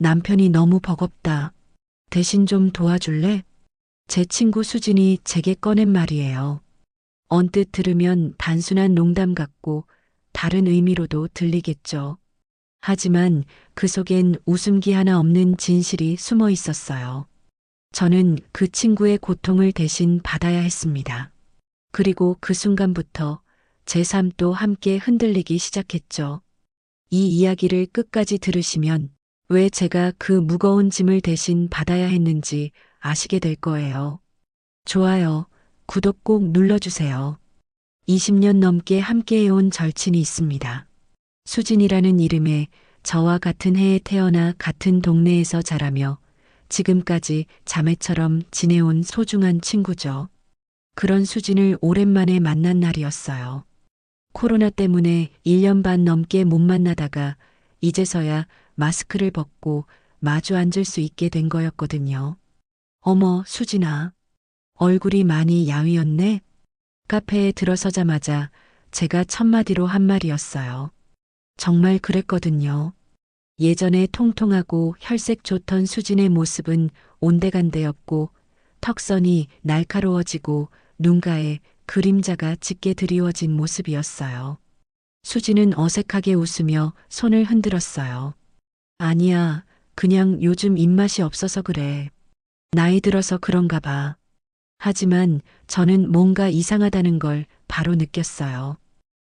남편이 너무 버겁다. 대신 좀 도와줄래? 제 친구 수진이 제게 꺼낸 말이에요. 언뜻 들으면 단순한 농담 같고 다른 의미로도 들리겠죠. 하지만 그 속엔 웃음기 하나 없는 진실이 숨어 있었어요. 저는 그 친구의 고통을 대신 받아야 했습니다. 그리고 그 순간부터 제 삶도 함께 흔들리기 시작했죠. 이 이야기를 끝까지 들으시면 왜 제가 그 무거운 짐을 대신 받아야 했는지 아시게 될 거예요. 좋아요, 구독 꼭 눌러주세요. 20년 넘게 함께해온 절친이 있습니다. 수진이라는 이름에 저와 같은 해에 태어나 같은 동네에서 자라며 지금까지 자매처럼 지내온 소중한 친구죠. 그런 수진을 오랜만에 만난 날이었어요. 코로나 때문에 1년 반 넘게 못 만나다가 이제서야 마스크를 벗고 마주 앉을 수 있게 된 거였거든요. 어머, 수진아. 얼굴이 많이 야위었네? 카페에 들어서자마자 제가 첫마디로 한 말이었어요. 정말 그랬거든요. 예전에 통통하고 혈색 좋던 수진의 모습은 온데간데였고 턱선이 날카로워지고 눈가에 그림자가 짙게 드리워진 모습이었어요. 수진은 어색하게 웃으며 손을 흔들었어요. 아니야, 그냥 요즘 입맛이 없어서 그래. 나이 들어서 그런가 봐. 하지만 저는 뭔가 이상하다는 걸 바로 느꼈어요.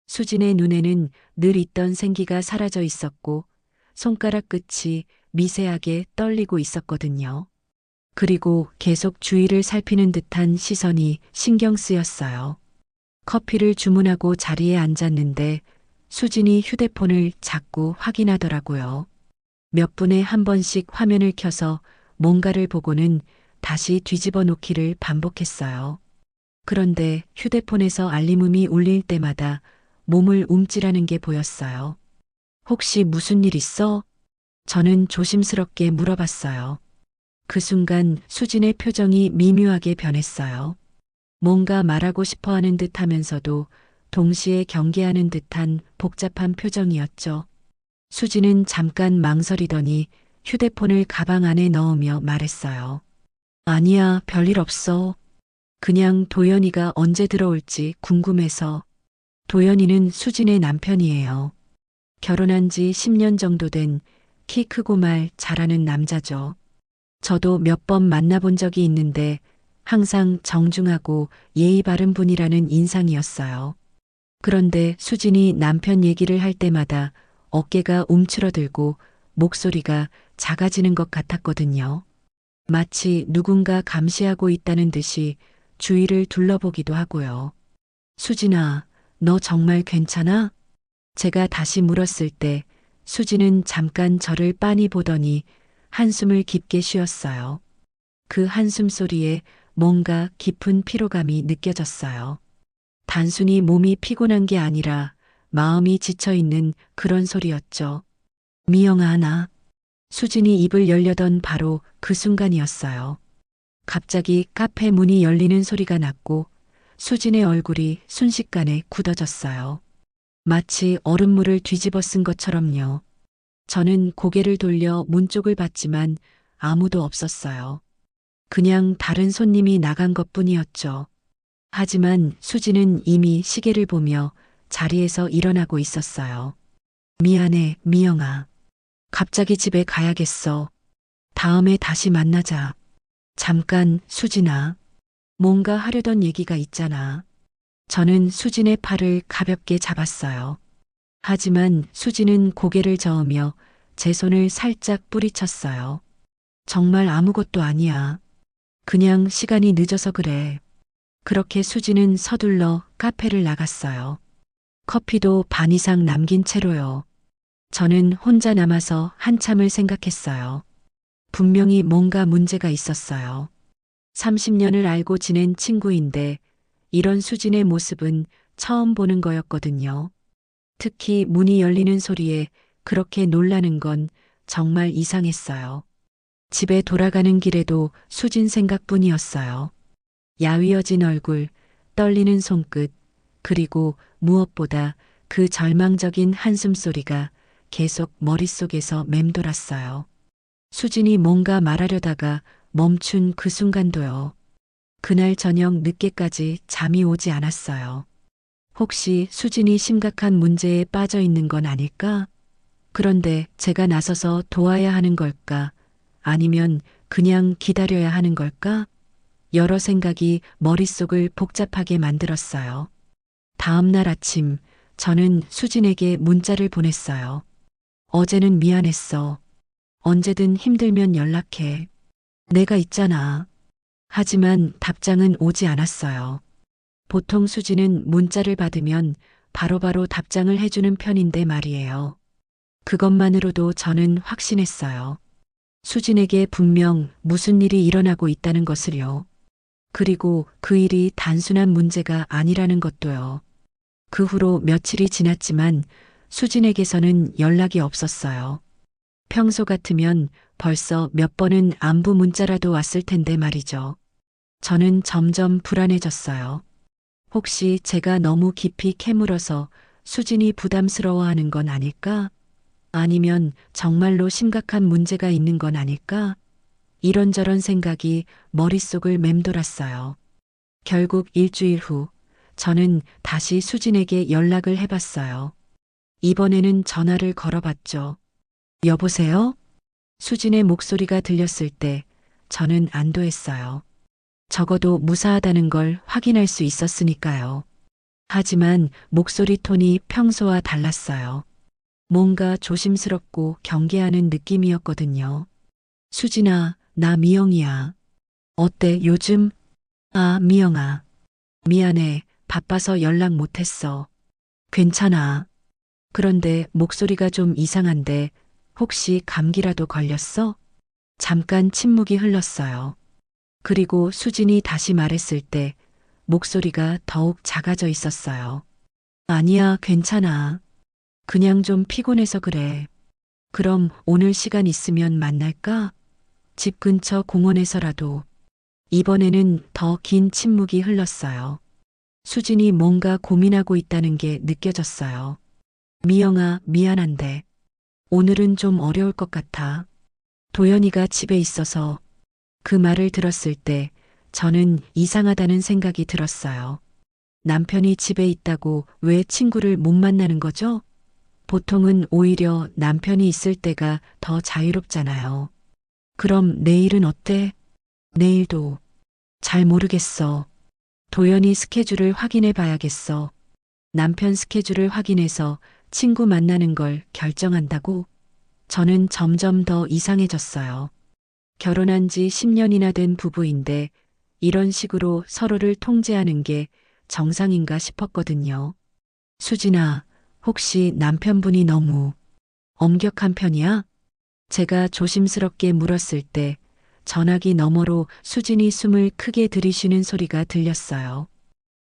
수진의 눈에는 늘 있던 생기가 사라져 있었고 손가락 끝이 미세하게 떨리고 있었거든요. 그리고 계속 주위를 살피는 듯한 시선이 신경 쓰였어요. 커피를 주문하고 자리에 앉았는데 수진이 휴대폰을 자꾸 확인하더라고요. 몇 분에 한 번씩 화면을 켜서 뭔가를 보고는 다시 뒤집어 놓기를 반복했어요. 그런데 휴대폰에서 알림음이 울릴 때마다 몸을 움찔하는 게 보였어요. 혹시 무슨 일 있어? 저는 조심스럽게 물어봤어요. 그 순간 수진의 표정이 미묘하게 변했어요. 뭔가 말하고 싶어 하는 듯 하면서도 동시에 경계하는 듯한 복잡한 표정이었죠. 수진은 잠깐 망설이더니 휴대폰을 가방 안에 넣으며 말했어요. 아니야, 별일 없어. 그냥 도연이가 언제 들어올지 궁금해서. 도연이는 수진의 남편이에요. 결혼한 지 10년 정도 된 키 크고 말 잘하는 남자죠. 저도 몇 번 만나본 적이 있는데 항상 정중하고 예의 바른 분이라는 인상이었어요. 그런데 수진이 남편 얘기를 할 때마다 어깨가 움츠러들고 목소리가 작아지는 것 같았거든요. 마치 누군가 감시하고 있다는 듯이 주위를 둘러보기도 하고요. 수진아, 너 정말 괜찮아? 제가 다시 물었을 때 수진은 잠깐 저를 빤히 보더니 한숨을 깊게 쉬었어요. 그 한숨 소리에 뭔가 깊은 피로감이 느껴졌어요. 단순히 몸이 피곤한 게 아니라 마음이 지쳐있는 그런 소리였죠. 미영아, 나. 수진이 입을 열려던 바로 그 순간이었어요. 갑자기 카페 문이 열리는 소리가 났고 수진의 얼굴이 순식간에 굳어졌어요. 마치 얼음물을 뒤집어 쓴 것처럼요. 저는 고개를 돌려 문 쪽을 봤지만 아무도 없었어요. 그냥 다른 손님이 나간 것뿐이었죠. 하지만 수진은 이미 시계를 보며 자리에서 일어나고 있었어요. 미안해, 미영아. 갑자기 집에 가야겠어. 다음에 다시 만나자. 잠깐, 수진아. 뭔가 하려던 얘기가 있잖아. 저는 수진의 팔을 가볍게 잡았어요. 하지만 수진은 고개를 저으며 제 손을 살짝 뿌리쳤어요. 정말 아무것도 아니야. 그냥 시간이 늦어서 그래. 그렇게 수진은 서둘러 카페를 나갔어요. 커피도 반 이상 남긴 채로요. 저는 혼자 남아서 한참을 생각했어요. 분명히 뭔가 문제가 있었어요. 30년을 알고 지낸 친구인데 이런 수진의 모습은 처음 보는 거였거든요. 특히 문이 열리는 소리에 그렇게 놀라는 건 정말 이상했어요. 집에 돌아가는 길에도 수진 생각뿐이었어요. 야위어진 얼굴, 떨리는 손끝, 그리고 무엇보다 그 절망적인 한숨소리가 계속 머릿속에서 맴돌았어요. 수진이 뭔가 말하려다가 멈춘 그 순간도요. 그날 저녁 늦게까지 잠이 오지 않았어요. 혹시 수진이 심각한 문제에 빠져 있는 건 아닐까? 그런데 제가 나서서 도와야 하는 걸까? 아니면 그냥 기다려야 하는 걸까? 여러 생각이 머릿속을 복잡하게 만들었어요. 다음 날 아침, 저는 수진에게 문자를 보냈어요. 어제는 미안했어. 언제든 힘들면 연락해. 내가 있잖아. 하지만 답장은 오지 않았어요. 보통 수진은 문자를 받으면 바로바로 답장을 해주는 편인데 말이에요. 그것만으로도 저는 확신했어요. 수진에게 분명 무슨 일이 일어나고 있다는 것을요. 그리고 그 일이 단순한 문제가 아니라는 것도요. 그 후로 며칠이 지났지만 수진에게서는 연락이 없었어요. 평소 같으면 벌써 몇 번은 안부 문자라도 왔을 텐데 말이죠. 저는 점점 불안해졌어요. 혹시 제가 너무 깊이 캐물어서 수진이 부담스러워하는 건 아닐까? 아니면 정말로 심각한 문제가 있는 건 아닐까? 이런저런 생각이 머릿속을 맴돌았어요. 결국 일주일 후, 저는 다시 수진에게 연락을 해봤어요. 이번에는 전화를 걸어봤죠. 여보세요? 수진의 목소리가 들렸을 때 저는 안도했어요. 적어도 무사하다는 걸 확인할 수 있었으니까요. 하지만 목소리 톤이 평소와 달랐어요. 뭔가 조심스럽고 경계하는 느낌이었거든요. 수진아, 나 미영이야. 어때, 요즘? 아, 미영아. 미안해. 바빠서 연락 못했어. 괜찮아. 그런데 목소리가 좀 이상한데 혹시 감기라도 걸렸어? 잠깐 침묵이 흘렀어요. 그리고 수진이 다시 말했을 때 목소리가 더욱 작아져 있었어요. 아니야, 괜찮아. 그냥 좀 피곤해서 그래. 그럼 오늘 시간 있으면 만날까? 집 근처 공원에서라도. 이번에는 더 긴 침묵이 흘렀어요. 수진이 뭔가 고민하고 있다는 게 느껴졌어요. 미영아, 미안한데. 오늘은 좀 어려울 것 같아. 도연이가 집에 있어서. 그 말을 들었을 때 저는 이상하다는 생각이 들었어요. 남편이 집에 있다고 왜 친구를 못 만나는 거죠? 보통은 오히려 남편이 있을 때가 더 자유롭잖아요. 그럼 내일은 어때? 내일도 잘 모르겠어. 도연이 스케줄을 확인해 봐야겠어. 남편 스케줄을 확인해서 친구 만나는 걸 결정한다고? 저는 점점 더 이상해졌어요. 결혼한 지 10년이나 된 부부인데 이런 식으로 서로를 통제하는 게 정상인가 싶었거든요. 수진아, 혹시 남편분이 너무 엄격한 편이야? 제가 조심스럽게 물었을 때 전화기 너머로 수진이 숨을 크게 들이쉬는 소리가 들렸어요.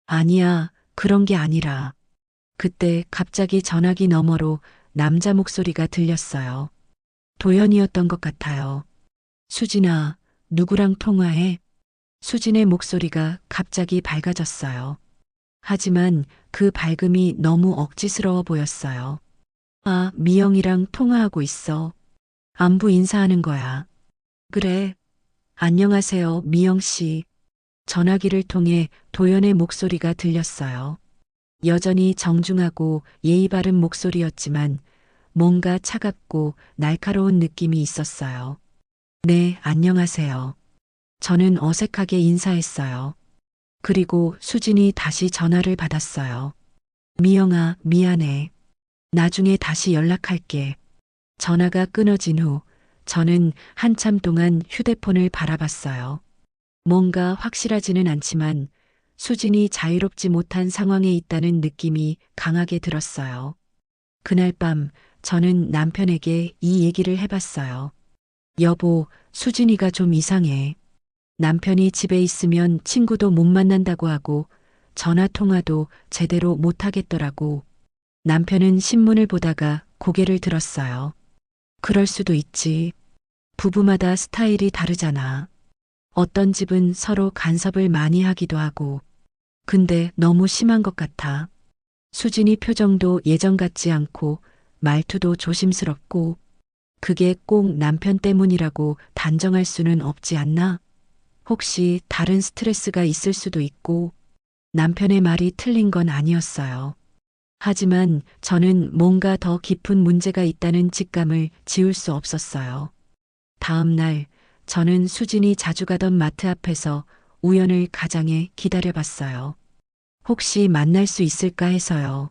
아니야, 그런 게 아니라. 그때 갑자기 전화기 너머로 남자 목소리가 들렸어요. 도연이었던 것 같아요. 수진아, 누구랑 통화해? 수진의 목소리가 갑자기 밝아졌어요. 하지만 그 밝음이 너무 억지스러워 보였어요. 아, 미영이랑 통화하고 있어. 안부 인사하는 거야. 그래. 안녕하세요, 미영 씨. 전화기를 통해 도연의 목소리가 들렸어요. 여전히 정중하고 예의 바른 목소리였지만 뭔가 차갑고 날카로운 느낌이 있었어요. 네, 안녕하세요. 저는 어색하게 인사했어요. 그리고 수진이 다시 전화를 받았어요. 미영아, 미안해. 나중에 다시 연락할게. 전화가 끊어진 후 저는 한참 동안 휴대폰을 바라봤어요. 뭔가 확실하지는 않지만 수진이 자유롭지 못한 상황에 있다는 느낌이 강하게 들었어요. 그날 밤 저는 남편에게 이 얘기를 해봤어요. 여보, 수진이가 좀 이상해. 남편이 집에 있으면 친구도 못 만난다고 하고 전화 통화도 제대로 못 하겠더라고. 남편은 신문을 보다가 고개를 들었어요. 그럴 수도 있지. 부부마다 스타일이 다르잖아. 어떤 집은 서로 간섭을 많이 하기도 하고. 근데 너무 심한 것 같아. 수진이 표정도 예전 같지 않고 말투도 조심스럽고 그게 꼭 남편 때문이라고 단정할 수는 없지 않나? 혹시 다른 스트레스가 있을 수도 있고 남편의 말이 틀린 건 아니었어요. 하지만 저는 뭔가 더 깊은 문제가 있다는 직감을 지울 수 없었어요. 다음 날 저는 수진이 자주 가던 마트 앞에서 우연을 가장해 기다려봤어요. 혹시 만날 수 있을까 해서요.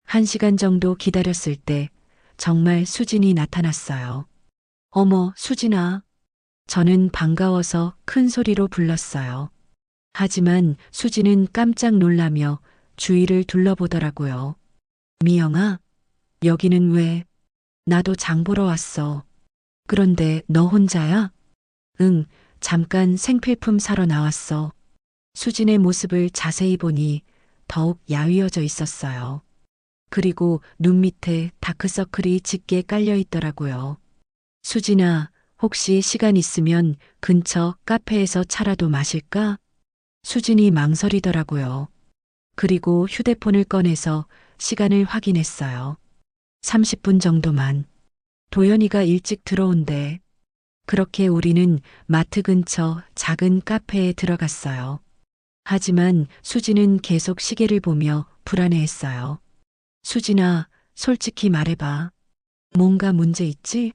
1시간 정도 기다렸을 때 정말 수진이 나타났어요. 어머, 수진아. 저는 반가워서 큰 소리로 불렀어요. 하지만 수진은 깜짝 놀라며 주위를 둘러보더라고요. 미영아, 여기는 왜? 나도 장 보러 왔어. 그런데 너 혼자야? 응, 잠깐 생필품 사러 나왔어. 수진의 모습을 자세히 보니 더욱 야위어져 있었어요. 그리고 눈 밑에 다크서클이 짙게 깔려 있더라고요. 수진아, 혹시 시간 있으면 근처 카페에서 차라도 마실까? 수진이 망설이더라고요. 그리고 휴대폰을 꺼내서 시간을 확인했어요. 30분 정도만. 도연이가 일찍 들어온대. 그렇게 우리는 마트 근처 작은 카페에 들어갔어요. 하지만 수진은 계속 시계를 보며 불안해했어요. 수진아, 솔직히 말해봐. 뭔가 문제 있지?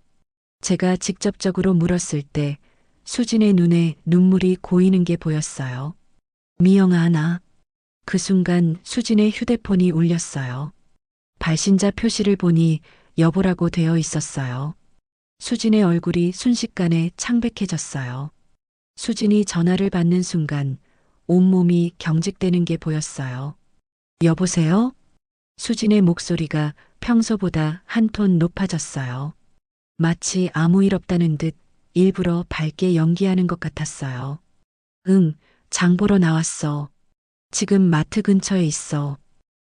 제가 직접적으로 물었을 때 수진의 눈에 눈물이 고이는 게 보였어요. 미영아, 나. 그 순간 수진의 휴대폰이 울렸어요. 발신자 표시를 보니 여보라고 되어 있었어요. 수진의 얼굴이 순식간에 창백해졌어요. 수진이 전화를 받는 순간 온몸이 경직되는 게 보였어요. 여보세요? 수진의 목소리가 평소보다 한 톤 높아졌어요. 마치 아무 일 없다는 듯 일부러 밝게 연기하는 것 같았어요. 응, 장 보러 나왔어. 지금 마트 근처에 있어.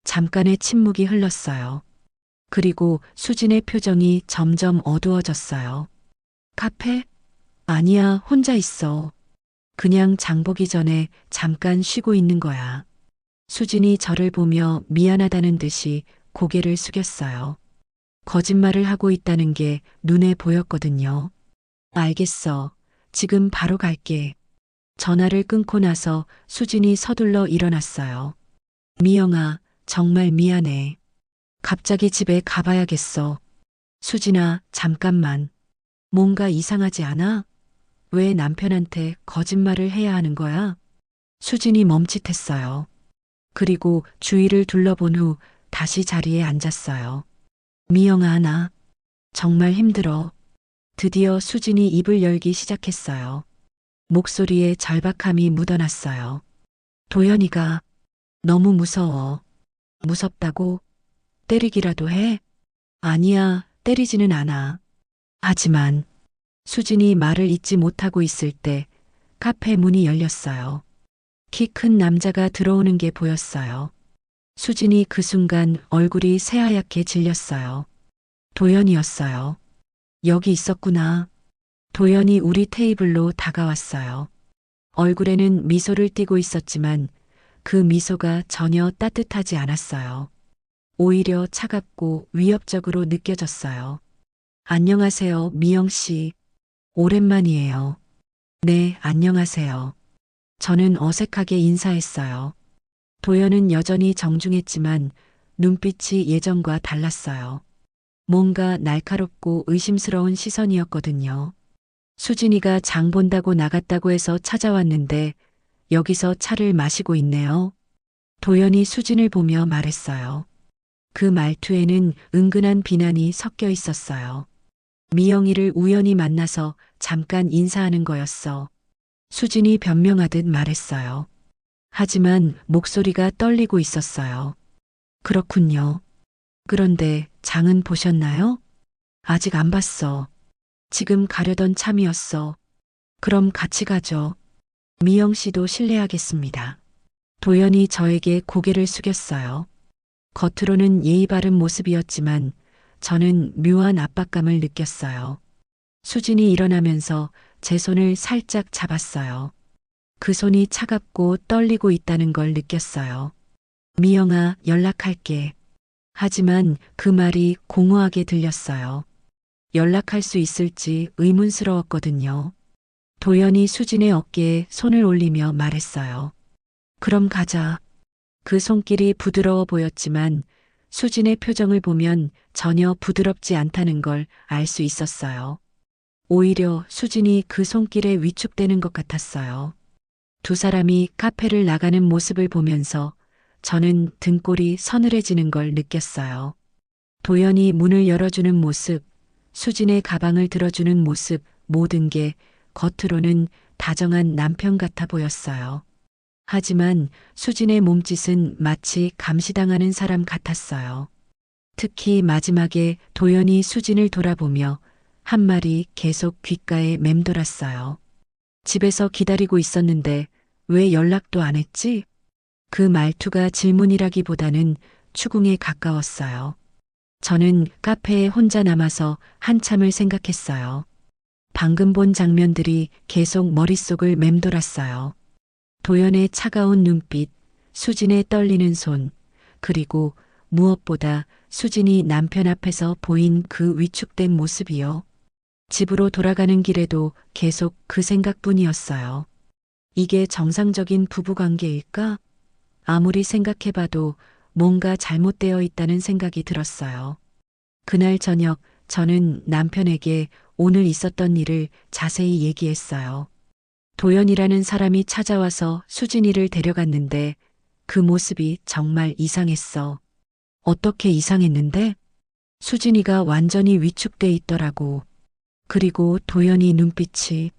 잠깐의 침묵이 흘렀어요. 그리고 수진의 표정이 점점 어두워졌어요. 카페? 아니야, 혼자 있어. 그냥 장 보기 전에 잠깐 쉬고 있는 거야. 수진이 저를 보며 미안하다는 듯이 고개를 숙였어요. 거짓말을 하고 있다는 게 눈에 보였거든요. 알겠어. 지금 바로 갈게. 전화를 끊고 나서 수진이 서둘러 일어났어요. 미영아, 정말 미안해. 갑자기 집에 가봐야겠어. 수진아, 잠깐만. 뭔가 이상하지 않아? 왜 남편한테 거짓말을 해야 하는 거야? 수진이 멈칫했어요. 그리고 주위를 둘러본 후 다시 자리에 앉았어요. 미영아, 나 정말 힘들어. 드디어 수진이 입을 열기 시작했어요. 목소리에 절박함이 묻어났어요. 도연이가 너무 무서워. 무섭다고? 때리기라도 해? 아니야, 때리지는 않아. 하지만 수진이 말을 잇지 못하고 있을 때 카페 문이 열렸어요. 키 큰 남자가 들어오는 게 보였어요. 수진이 그 순간 얼굴이 새하얗게 질렸어요. 도연이었어요. 여기 있었구나. 도연이 우리 테이블로 다가왔어요. 얼굴에는 미소를 띠고 있었지만 그 미소가 전혀 따뜻하지 않았어요. 오히려 차갑고 위협적으로 느껴졌어요. 안녕하세요, 미영 씨. 오랜만이에요. 네, 안녕하세요. 저는 어색하게 인사했어요. 도연은 여전히 정중했지만 눈빛이 예전과 달랐어요. 뭔가 날카롭고 의심스러운 시선이었거든요. 수진이가 장 본다고 나갔다고 해서 찾아왔는데 여기서 차를 마시고 있네요. 도연이 수진을 보며 말했어요. 그 말투에는 은근한 비난이 섞여 있었어요. 미영이를 우연히 만나서 잠깐 인사하는 거였어. 수진이 변명하듯 말했어요. 하지만 목소리가 떨리고 있었어요. 그렇군요. 그런데 장은 보셨나요? 아직 안 봤어. 지금 가려던 참이었어. 그럼 같이 가죠. 미영 씨도 실례하겠습니다. 도연이 저에게 고개를 숙였어요. 겉으로는 예의 바른 모습이었지만 저는 묘한 압박감을 느꼈어요. 수진이 일어나면서 제 손을 살짝 잡았어요. 그 손이 차갑고 떨리고 있다는 걸 느꼈어요. 미영아, 연락할게. 하지만 그 말이 공허하게 들렸어요. 연락할 수 있을지 의문스러웠거든요. 도연이 수진의 어깨에 손을 올리며 말했어요. 그럼 가자. 그 손길이 부드러워 보였지만 수진의 표정을 보면 전혀 부드럽지 않다는 걸 알 수 있었어요. 오히려 수진이 그 손길에 위축되는 것 같았어요. 두 사람이 카페를 나가는 모습을 보면서 저는 등골이 서늘해지는 걸 느꼈어요. 도연이 문을 열어주는 모습, 수진의 가방을 들어주는 모습, 모든 게 겉으로는 다정한 남편 같아 보였어요. 하지만 수진의 몸짓은 마치 감시당하는 사람 같았어요. 특히 마지막에 도연이 수진을 돌아보며 한 말이 계속 귓가에 맴돌았어요. 집에서 기다리고 있었는데 왜 연락도 안 했지? 그 말투가 질문이라기보다는 추궁에 가까웠어요. 저는 카페에 혼자 남아서 한참을 생각했어요. 방금 본 장면들이 계속 머릿속을 맴돌았어요. 도연의 차가운 눈빛, 수진의 떨리는 손, 그리고 무엇보다 수진이 남편 앞에서 보인 그 위축된 모습이요. 집으로 돌아가는 길에도 계속 그 생각뿐이었어요. 이게 정상적인 부부관계일까? 아무리 생각해봐도 뭔가 잘못되어 있다는 생각이 들었어요. 그날 저녁 저는 남편에게 오늘 있었던 일을 자세히 얘기했어요. 도연이라는 사람이 찾아와서 수진이를 데려갔는데 그 모습이 정말 이상했어. 어떻게 이상했는데? 수진이가 완전히 위축돼 있더라고. 그리고 도연이 눈빛이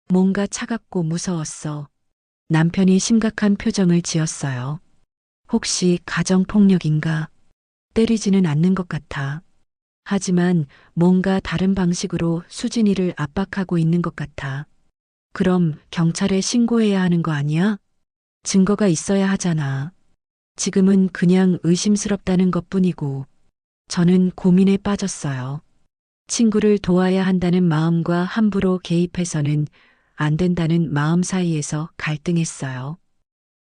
뭔가 차갑고 무서웠어. 남편이 심각한 표정을 지었어요. 혹시 가정폭력인가? 때리지는 않는 것 같아. 하지만 뭔가 다른 방식으로 수진이를 압박하고 있는 것 같아. 그럼 경찰에 신고해야 하는 거 아니야? 증거가 있어야 하잖아. 지금은 그냥 의심스럽다는 것뿐이고. 저는 고민에 빠졌어요. 친구를 도와야 한다는 마음과 함부로 개입해서는 안 된다는 마음 사이에서 갈등했어요.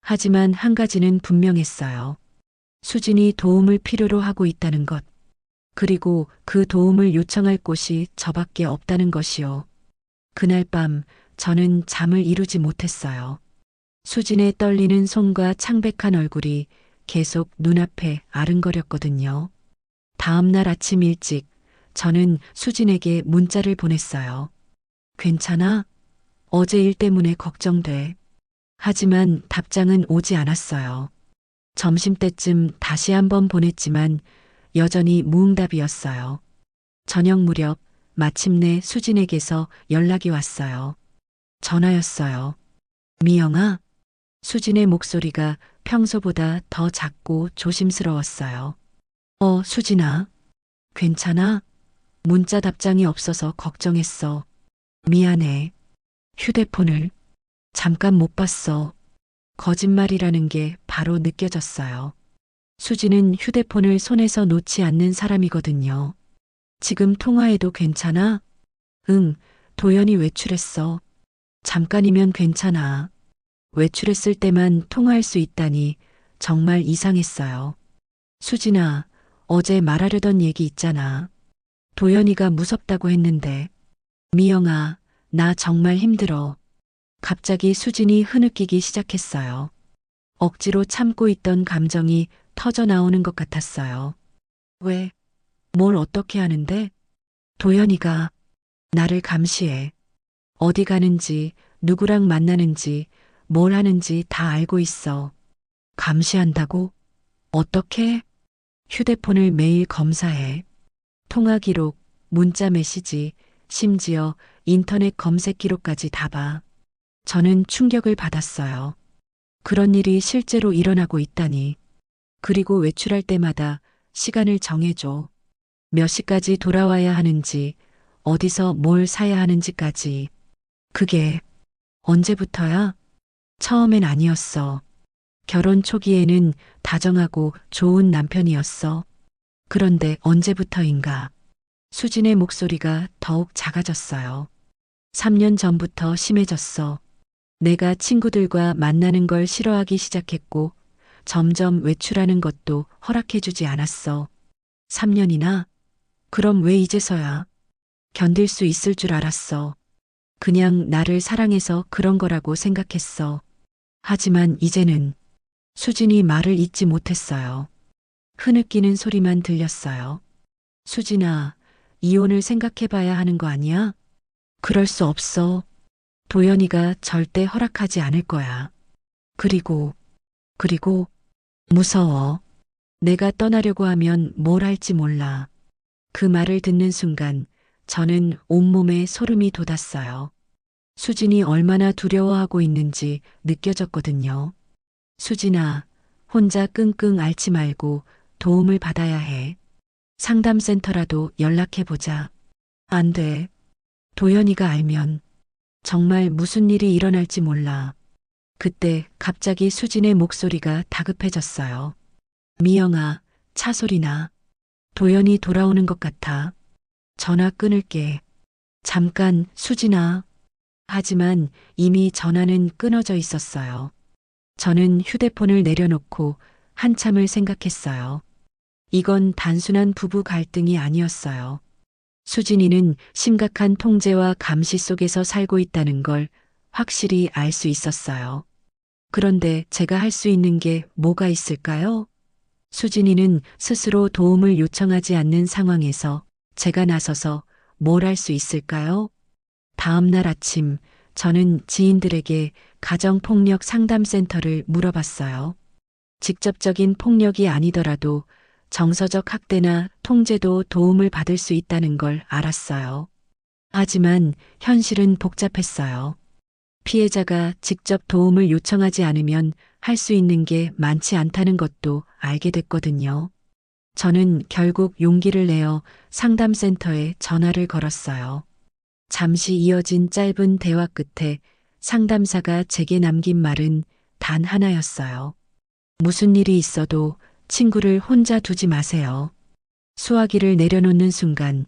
하지만 한 가지는 분명했어요. 수진이 도움을 필요로 하고 있다는 것. 그리고 그 도움을 요청할 곳이 저밖에 없다는 것이요. 그날 밤 저는 잠을 이루지 못했어요. 수진의 떨리는 손과 창백한 얼굴이 계속 눈앞에 아른거렸거든요. 다음 날 아침 일찍 저는 수진에게 문자를 보냈어요. 괜찮아? 어제 일 때문에 걱정돼. 하지만 답장은 오지 않았어요. 점심때쯤 다시 한번 보냈지만 여전히 무응답이었어요. 저녁 무렵 마침내 수진에게서 연락이 왔어요. 전화였어요. 미영아? 수진의 목소리가 평소보다 더 작고 조심스러웠어요. 수진아. 괜찮아? 문자 답장이 없어서 걱정했어. 미안해. 휴대폰을 잠깐 못 봤어. 거짓말이라는 게 바로 느껴졌어요. 수지는 휴대폰을 손에서 놓지 않는 사람이거든요. 지금 통화해도 괜찮아? 응, 도연이 외출했어. 잠깐이면 괜찮아. 외출했을 때만 통화할 수 있다니 정말 이상했어요. 수진아, 어제 말하려던 얘기 있잖아. 도연이가 무섭다고 했는데. 미영아, 나 정말 힘들어. 갑자기 수진이 흐느끼기 시작했어요. 억지로 참고 있던 감정이 터져 나오는 것 같았어요. 왜? 뭘 어떻게 하는데? 도연이가 나를 감시해. 어디 가는지, 누구랑 만나는지, 뭘 하는지 다 알고 있어. 감시한다고? 어떻게? 휴대폰을 매일 검사해. 통화 기록, 문자 메시지, 심지어 인터넷 검색 기록까지 다 봐. 저는 충격을 받았어요. 그런 일이 실제로 일어나고 있다니. 그리고 외출할 때마다 시간을 정해줘. 몇 시까지 돌아와야 하는지, 어디서 뭘 사야 하는지까지. 그게 언제부터야? 처음엔 아니었어. 결혼 초기에는 다정하고 좋은 남편이었어. 그런데 언제부터인가? 수진의 목소리가 더욱 작아졌어요. 3년 전부터 심해졌어. 내가 친구들과 만나는 걸 싫어하기 시작했고 점점 외출하는 것도 허락해주지 않았어. 3년이나? 그럼 왜 이제서야? 견딜 수 있을 줄 알았어. 그냥 나를 사랑해서 그런 거라고 생각했어. 하지만 이제는 수진이 말을 잇지 못했어요. 흐느끼는 소리만 들렸어요. 수진아, 이혼을 생각해봐야 하는 거 아니야? 그럴 수 없어. 도연이가 절대 허락하지 않을 거야. 그리고 무서워. 내가 떠나려고 하면 뭘 할지 몰라. 그 말을 듣는 순간 저는 온몸에 소름이 돋았어요. 수진이 얼마나 두려워하고 있는지 느껴졌거든요. 수진아, 혼자 끙끙 앓지 말고 도움을 받아야 해. 상담센터라도 연락해보자. 안 돼. 도연이가 알면 정말 무슨 일이 일어날지 몰라. 그때 갑자기 수진의 목소리가 다급해졌어요. 미영아, 차 소리나. 도연이 돌아오는 것 같아. 전화 끊을게. 잠깐, 수진아. 하지만 이미 전화는 끊어져 있었어요. 저는 휴대폰을 내려놓고 한참을 생각했어요. 이건 단순한 부부 갈등이 아니었어요. 수진이는 심각한 통제와 감시 속에서 살고 있다는 걸 확실히 알 수 있었어요. 그런데 제가 할 수 있는 게 뭐가 있을까요? 수진이는 스스로 도움을 요청하지 않는 상황에서 제가 나서서 뭘 할 수 있을까요? 다음 날 아침, 저는 지인들에게 가정폭력 상담센터를 물어봤어요. 직접적인 폭력이 아니더라도 정서적 학대나 통제도 도움을 받을 수 있다는 걸 알았어요. 하지만 현실은 복잡했어요. 피해자가 직접 도움을 요청하지 않으면 할 수 있는 게 많지 않다는 것도 알게 됐거든요. 저는 결국 용기를 내어 상담센터에 전화를 걸었어요. 잠시 이어진 짧은 대화 끝에 상담사가 제게 남긴 말은 단 하나였어요. 무슨 일이 있어도 친구를 혼자 두지 마세요. 수화기를 내려놓는 순간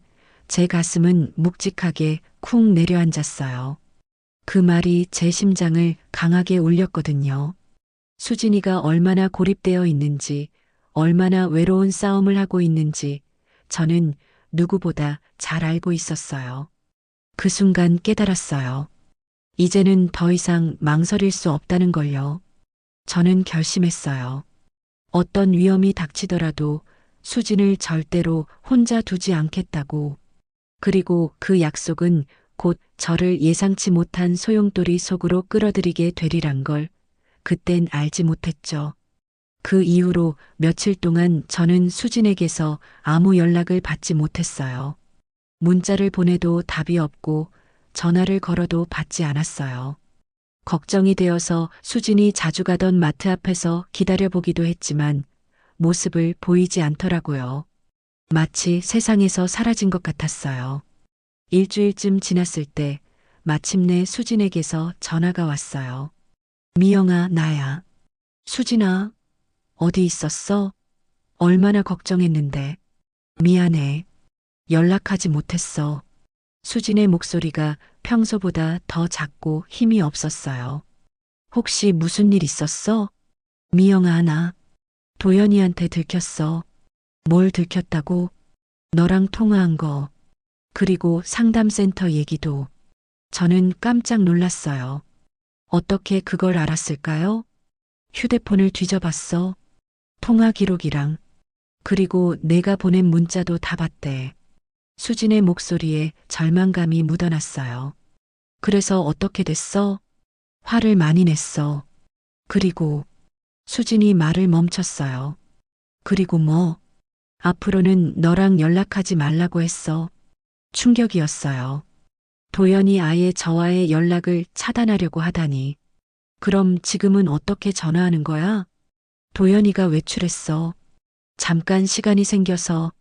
제 가슴은 묵직하게 쿵 내려앉았어요. 그 말이 제 심장을 강하게 울렸거든요. 수진이가 얼마나 고립되어 있는지, 얼마나 외로운 싸움을 하고 있는지 저는 누구보다 잘 알고 있었어요. 그 순간 깨달았어요. 이제는 더 이상 망설일 수 없다는 걸요. 저는 결심했어요. 어떤 위험이 닥치더라도 수진을 절대로 혼자 두지 않겠다고. 그리고 그 약속은 곧 저를 예상치 못한 소용돌이 속으로 끌어들이게 되리란 걸 그땐 알지 못했죠. 그 이후로 며칠 동안 저는 수진에게서 아무 연락을 받지 못했어요. 문자를 보내도 답이 없고 전화를 걸어도 받지 않았어요. 걱정이 되어서 수진이 자주 가던 마트 앞에서 기다려보기도 했지만 모습을 보이지 않더라고요. 마치 세상에서 사라진 것 같았어요. 일주일쯤 지났을 때 마침내 수진에게서 전화가 왔어요. 미영아, 나야. 수진아, 어디 있었어? 얼마나 걱정했는데. 미안해. 연락하지 못했어. 수진의 목소리가 평소보다 더 작고 힘이 없었어요. 혹시 무슨 일 있었어? 미영아, 나 도연이한테 들켰어. 뭘 들켰다고? 너랑 통화한 거. 그리고 상담센터 얘기도. 저는 깜짝 놀랐어요. 어떻게 그걸 알았을까요? 휴대폰을 뒤져봤어. 통화 기록이랑. 그리고 내가 보낸 문자도 다 봤대. 수진의 목소리에 절망감이 묻어났어요. 그래서 어떻게 됐어? 화를 많이 냈어. 그리고 수진이 말을 멈췄어요. 그리고 뭐? 앞으로는 너랑 연락하지 말라고 했어. 충격이었어요. 도연이 아예 저와의 연락을 차단하려고 하다니. 그럼 지금은 어떻게 전화하는 거야? 도연이가 외출했어. 잠깐 시간이 생겨서.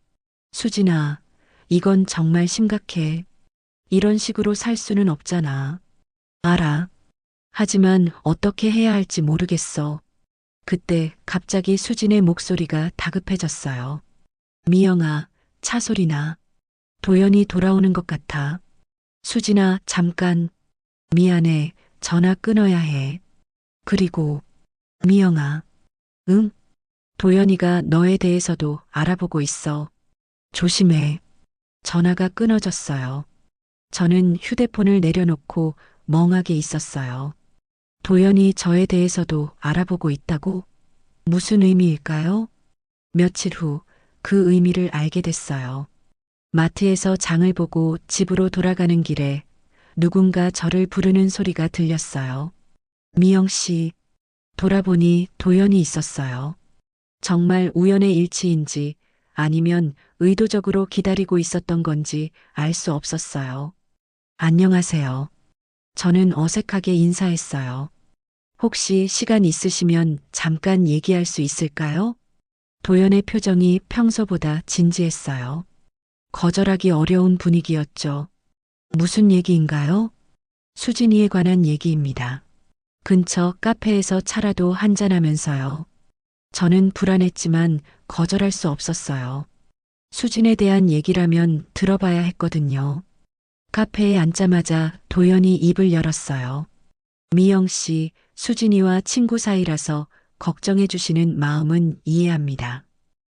수진아, 이건 정말 심각해. 이런 식으로 살 수는 없잖아. 알아. 하지만 어떻게 해야 할지 모르겠어. 그때 갑자기 수진의 목소리가 다급해졌어요. 미영아, 차 소리나. 도연이 돌아오는 것 같아. 수진아, 잠깐. 미안해. 전화 끊어야 해. 그리고 미영아. 응? 도연이가 너에 대해서도 알아보고 있어. 조심해. 전화가 끊어졌어요. 저는 휴대폰을 내려놓고 멍하게 있었어요. 도연이 저에 대해서도 알아보고 있다고? 무슨 의미일까요? 며칠 후 그 의미를 알게 됐어요. 마트에서 장을 보고 집으로 돌아가는 길에 누군가 저를 부르는 소리가 들렸어요. 미영 씨, 돌아보니 도연이 있었어요. 정말 우연의 일치인지 아니면 의도적으로 기다리고 있었던 건지 알 수 없었어요. 안녕하세요. 저는 어색하게 인사했어요. 혹시 시간 있으시면 잠깐 얘기할 수 있을까요? 도연의 표정이 평소보다 진지했어요. 거절하기 어려운 분위기였죠. 무슨 얘기인가요? 수진이에 관한 얘기입니다. 근처 카페에서 차라도 한잔하면서요. 저는 불안했지만 거절할 수 없었어요. 수진에 대한 얘기라면 들어봐야 했거든요. 카페에 앉자마자 도연이 입을 열었어요. 미영 씨, 수진이와 친구 사이라서 걱정해 주시는 마음은 이해합니다.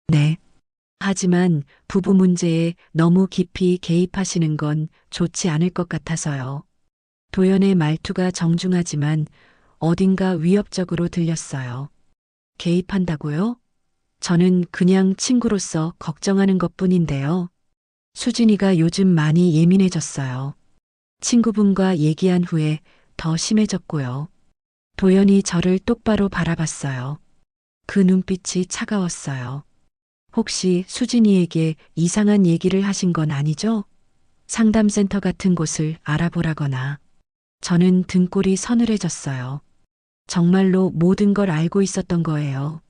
네. 하지만 부부 문제에 너무 깊이 개입하시는 건 좋지 않을 것 같아서요. 도연의 말투가 정중하지만 어딘가 위협적으로 들렸어요. 개입한다고요? 저는 그냥 친구로서 걱정하는 것뿐인데요. 수진이가 요즘 많이 예민해졌어요. 친구분과 얘기한 후에 더 심해졌고요. 도연이 저를 똑바로 바라봤어요. 그 눈빛이 차가웠어요. 혹시 수진이에게 이상한 얘기를 하신 건 아니죠? 상담센터 같은 곳을 알아보라거나. 저는 등골이 서늘해졌어요. 정말로 모든 걸 알고 있었던 거예요.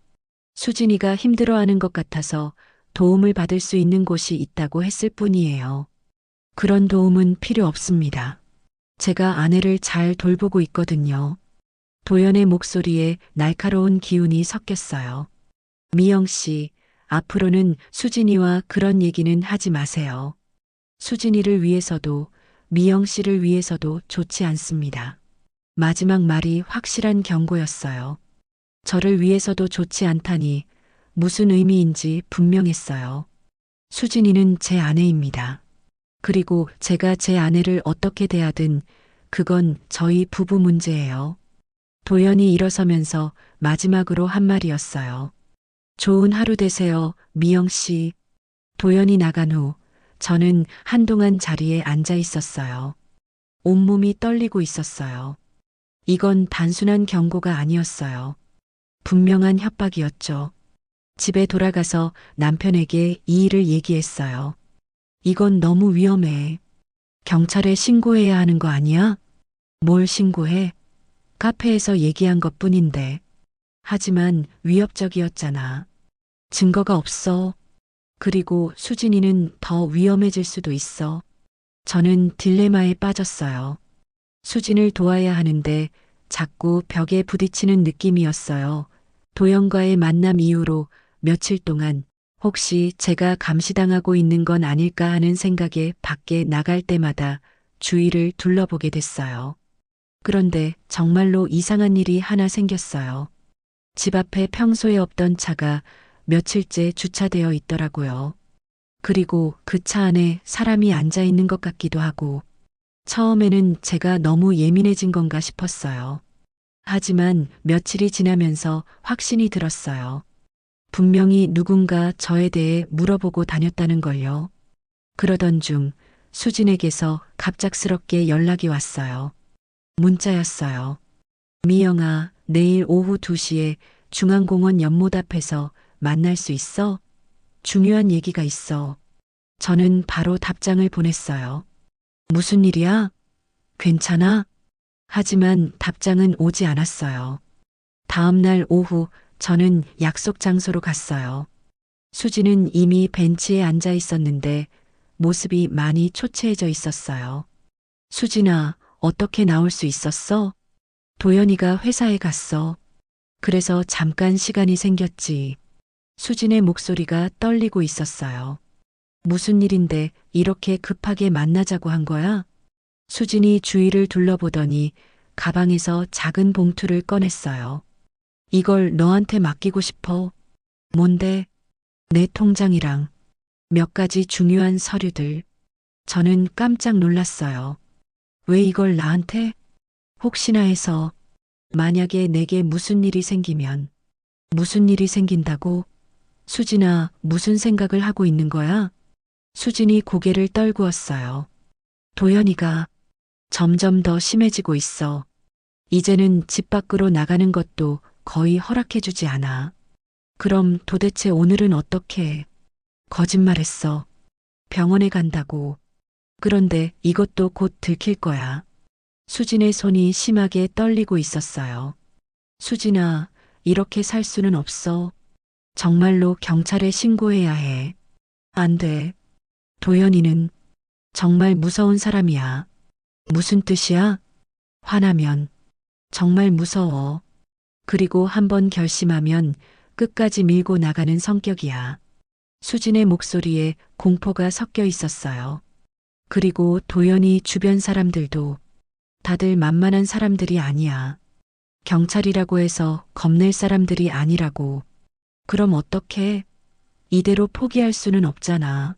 수진이가 힘들어하는 것 같아서 도움을 받을 수 있는 곳이 있다고 했을 뿐이에요. 그런 도움은 필요 없습니다. 제가 아내를 잘 돌보고 있거든요. 도연의 목소리에 날카로운 기운이 섞였어요. 미영 씨, 앞으로는 수진이와 그런 얘기는 하지 마세요. 수진이를 위해서도 미영 씨를 위해서도 좋지 않습니다. 마지막 말이 확실한 경고였어요. 저를 위해서도 좋지 않다니 무슨 의미인지 분명했어요. 수진이는 제 아내입니다. 그리고 제가 제 아내를 어떻게 대하든 그건 저희 부부 문제예요. 도연이 일어서면서 마지막으로 한 말이었어요. 좋은 하루 되세요, 미영 씨. 도연이 나간 후 저는 한동안 자리에 앉아 있었어요. 온몸이 떨리고 있었어요. 이건 단순한 경고가 아니었어요. 분명한 협박이었죠. 집에 돌아가서 남편에게 이 일을 얘기했어요. 이건 너무 위험해. 경찰에 신고해야 하는 거 아니야? 뭘 신고해? 카페에서 얘기한 것 뿐인데. 하지만 위협적이었잖아. 증거가 없어. 그리고 수진이는 더 위험해질 수도 있어. 저는 딜레마에 빠졌어요. 수진을 도와야 하는데 자꾸 벽에 부딪히는 느낌이었어요. 도연과의 만남 이후로 며칠 동안 혹시 제가 감시당하고 있는 건 아닐까 하는 생각에 밖에 나갈 때마다 주위를 둘러보게 됐어요. 그런데 정말로 이상한 일이 하나 생겼어요. 집 앞에 평소에 없던 차가 며칠째 주차되어 있더라고요. 그리고 그 차 안에 사람이 앉아 있는 것 같기도 하고, 처음에는 제가 너무 예민해진 건가 싶었어요. 하지만 며칠이 지나면서 확신이 들었어요. 분명히 누군가 저에 대해 물어보고 다녔다는 걸요. 그러던 중 수진에게서 갑작스럽게 연락이 왔어요. 문자였어요. 미영아, 내일 오후 2시에 중앙공원 연못 앞에서 만날 수 있어? 중요한 얘기가 있어. 저는 바로 답장을 보냈어요. 무슨 일이야? 괜찮아? 하지만 답장은 오지 않았어요. 다음 날 오후 저는 약속 장소로 갔어요. 수지는 이미 벤치에 앉아 있었는데 모습이 많이 초췌해져 있었어요. 수진아, 어떻게 나올 수 있었어? 도연이가 회사에 갔어. 그래서 잠깐 시간이 생겼지. 수진의 목소리가 떨리고 있었어요. 무슨 일인데 이렇게 급하게 만나자고 한 거야? 수진이 주위를 둘러보더니 가방에서 작은 봉투를 꺼냈어요. 이걸 너한테 맡기고 싶어. 뭔데? 내 통장이랑 몇 가지 중요한 서류들. 저는 깜짝 놀랐어요. 왜 이걸 나한테? 혹시나 해서 만약에 내게 무슨 일이 생기면 무슨 일이 생긴다고? 수진아, 무슨 생각을 하고 있는 거야? 수진이 고개를 떨구었어요. 도연이가 점점 더 심해지고 있어. 이제는 집 밖으로 나가는 것도 거의 허락해주지 않아. 그럼 도대체 오늘은 어떻게 해? 거짓말했어. 병원에 간다고. 그런데 이것도 곧 들킬 거야. 수진의 손이 심하게 떨리고 있었어요. 수진아, 이렇게 살 수는 없어. 정말로 경찰에 신고해야 해. 안 돼. 도연이는 정말 무서운 사람이야. 무슨 뜻이야? 화나면 정말 무서워. 그리고 한번 결심하면 끝까지 밀고 나가는 성격이야. 수진의 목소리에 공포가 섞여 있었어요. 그리고 도연이 주변 사람들도 다들 만만한 사람들이 아니야. 경찰이라고 해서 겁낼 사람들이 아니라고. 그럼 어떡해? 이대로 포기할 수는 없잖아.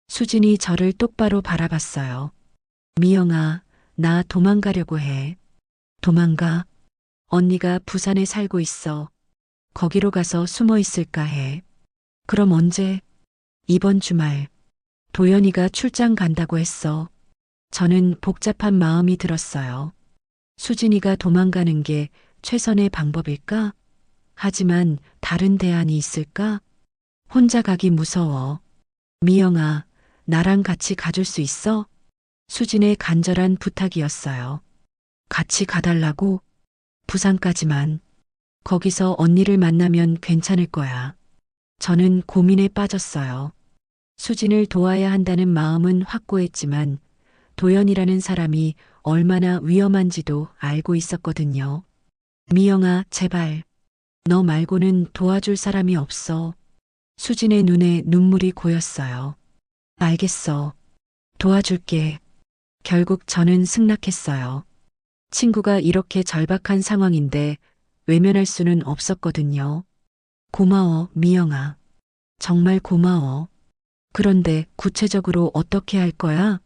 수진이 저를 똑바로 바라봤어요. 미영아, 나 도망가려고 해. 도망가? 언니가 부산에 살고 있어. 거기로 가서 숨어 있을까 해. 그럼 언제? 이번 주말. 도연이가 출장 간다고 했어. 저는 복잡한 마음이 들었어요. 수진이가 도망가는 게 최선의 방법일까? 하지만 다른 대안이 있을까? 혼자 가기 무서워. 미영아, 나랑 같이 가줄 수 있어? 수진의 간절한 부탁이었어요. 같이 가달라고? 부산까지만. 거기서 언니를 만나면 괜찮을 거야. 저는 고민에 빠졌어요. 수진을 도와야 한다는 마음은 확고했지만 도연이라는 사람이 얼마나 위험한지도 알고 있었거든요. 미영아, 제발. 너 말고는 도와줄 사람이 없어. 수진의 눈에 눈물이 고였어요. 알겠어. 도와줄게. 결국 저는 승낙했어요. 친구가 이렇게 절박한 상황인데 외면할 수는 없었거든요. 고마워, 미영아. 정말 고마워. 그런데 구체적으로 어떻게 할 거야?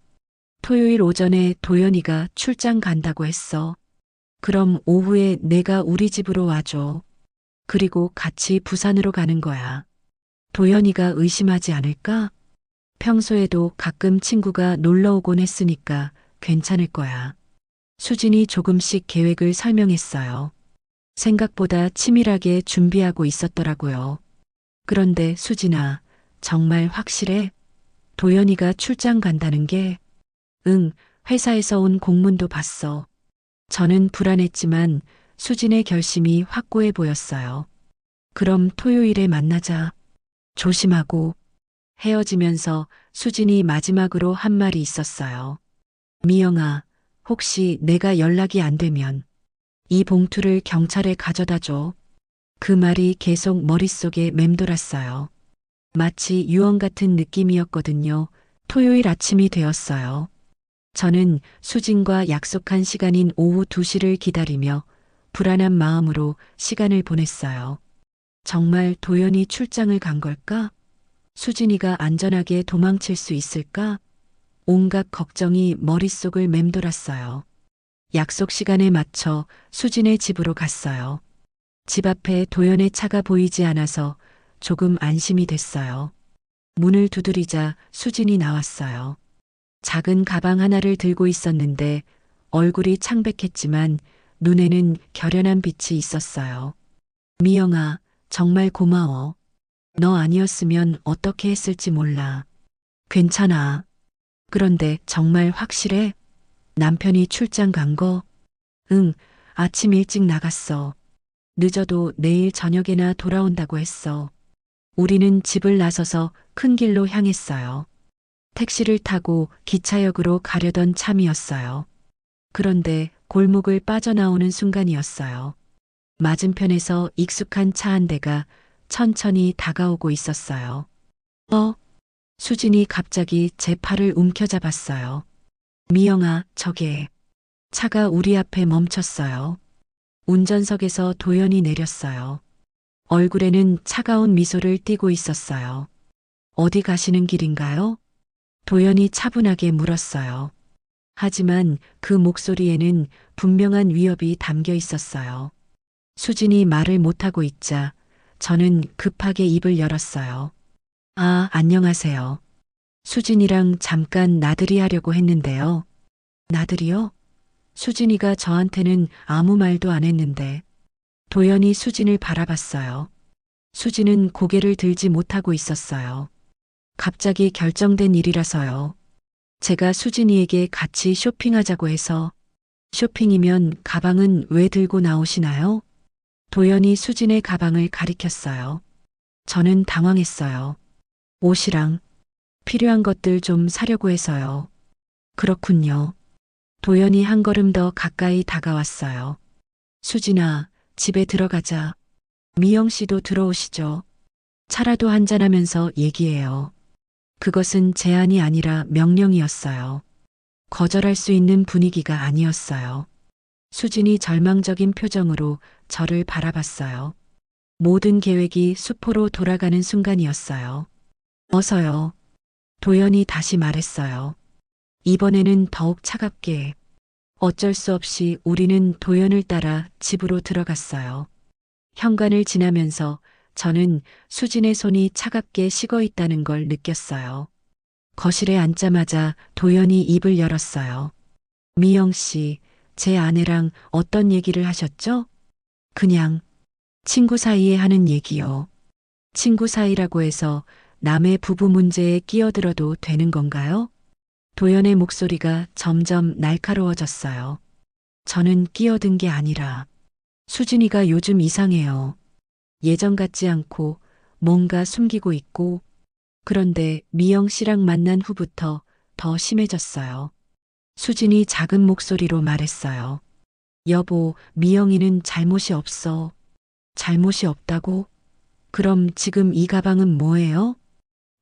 토요일 오전에 도연이가 출장 간다고 했어. 그럼 오후에 내가 우리 집으로 와줘. 그리고 같이 부산으로 가는 거야. 도연이가 의심하지 않을까? 평소에도 가끔 친구가 놀러 오곤 했으니까 괜찮을 거야. 수진이 조금씩 계획을 설명했어요. 생각보다 치밀하게 준비하고 있었더라고요. 그런데 수진아, 정말 확실해? 도연이가 출장 간다는 게? 응, 회사에서 온 공문도 봤어. 저는 불안했지만 수진의 결심이 확고해 보였어요. 그럼 토요일에 만나자. 조심하고. 헤어지면서 수진이 마지막으로 한 말이 있었어요. 미영아, 혹시 내가 연락이 안 되면 이 봉투를 경찰에 가져다 줘. 그 말이 계속 머릿속에 맴돌았어요. 마치 유언 같은 느낌이었거든요. 토요일 아침이 되었어요. 저는 수진과 약속한 시간인 오후 2시를 기다리며 불안한 마음으로 시간을 보냈어요. 정말 도연이 출장을 간 걸까? 수진이가 안전하게 도망칠 수 있을까? 온갖 걱정이 머릿속을 맴돌았어요. 약속 시간에 맞춰 수진의 집으로 갔어요. 집 앞에 도연의 차가 보이지 않아서 조금 안심이 됐어요. 문을 두드리자 수진이 나왔어요. 작은 가방 하나를 들고 있었는데 얼굴이 창백했지만 눈에는 결연한 빛이 있었어요. 미영아, 정말 고마워. 너 아니었으면 어떻게 했을지 몰라. 괜찮아. 그런데 정말 확실해? 남편이 출장 간 거? 응, 아침 일찍 나갔어. 늦어도 내일 저녁에나 돌아온다고 했어. 우리는 집을 나서서 큰 길로 향했어요. 택시를 타고 기차역으로 가려던 참이었어요. 그런데 골목을 빠져나오는 순간이었어요. 맞은편에서 익숙한 차 한 대가 천천히 다가오고 있었어요. 수진이 갑자기 제 팔을 움켜잡았어요. 미영아, 저게. 차가 우리 앞에 멈췄어요. 운전석에서 도연이 내렸어요. 얼굴에는 차가운 미소를 띠고 있었어요. 어디 가시는 길인가요? 도연이 차분하게 물었어요. 하지만 그 목소리에는 분명한 위협이 담겨 있었어요. 수진이 말을 못하고 있자 저는 급하게 입을 열었어요. 아, 안녕하세요. 수진이랑 잠깐 나들이 하려고 했는데요. 나들이요? 수진이가 저한테는 아무 말도 안 했는데 도연이 수진을 바라봤어요. 수진은 고개를 들지 못하고 있었어요. 갑자기 결정된 일이라서요. 제가 수진이에게 같이 쇼핑하자고 해서 쇼핑이면 가방은 왜 들고 나오시나요? 도연이 수진의 가방을 가리켰어요. 저는 당황했어요. 옷이랑 필요한 것들 좀 사려고 해서요. 그렇군요. 도연이 한 걸음 더 가까이 다가왔어요. 수진아, 집에 들어가자. 미영 씨도 들어오시죠. 차라도 한잔하면서 얘기해요. 그것은 제안이 아니라 명령이었어요. 거절할 수 있는 분위기가 아니었어요. 수진이 절망적인 표정으로 저를 바라봤어요. 모든 계획이 수포로 돌아가는 순간이었어요. 어서요. 도연이 다시 말했어요. 이번에는 더욱 차갑게. 어쩔 수 없이 우리는 도연을 따라 집으로 들어갔어요. 현관을 지나면서 저는 수진의 손이 차갑게 식어 있다는 걸 느꼈어요. 거실에 앉자마자 도연이 입을 열었어요. 미영 씨, 제 아내랑 어떤 얘기를 하셨죠? 그냥 친구 사이에 하는 얘기요. 친구 사이라고 해서 남의 부부 문제에 끼어들어도 되는 건가요? 도연의 목소리가 점점 날카로워졌어요. 저는 끼어든 게 아니라 수진이가 요즘 이상해요. 예전 같지 않고 뭔가 숨기고 있고 그런데 미영 씨랑 만난 후부터 더 심해졌어요. 수진이 작은 목소리로 말했어요. 여보, 미영이는 잘못이 없어. 잘못이 없다고? 그럼 지금 이 가방은 뭐예요?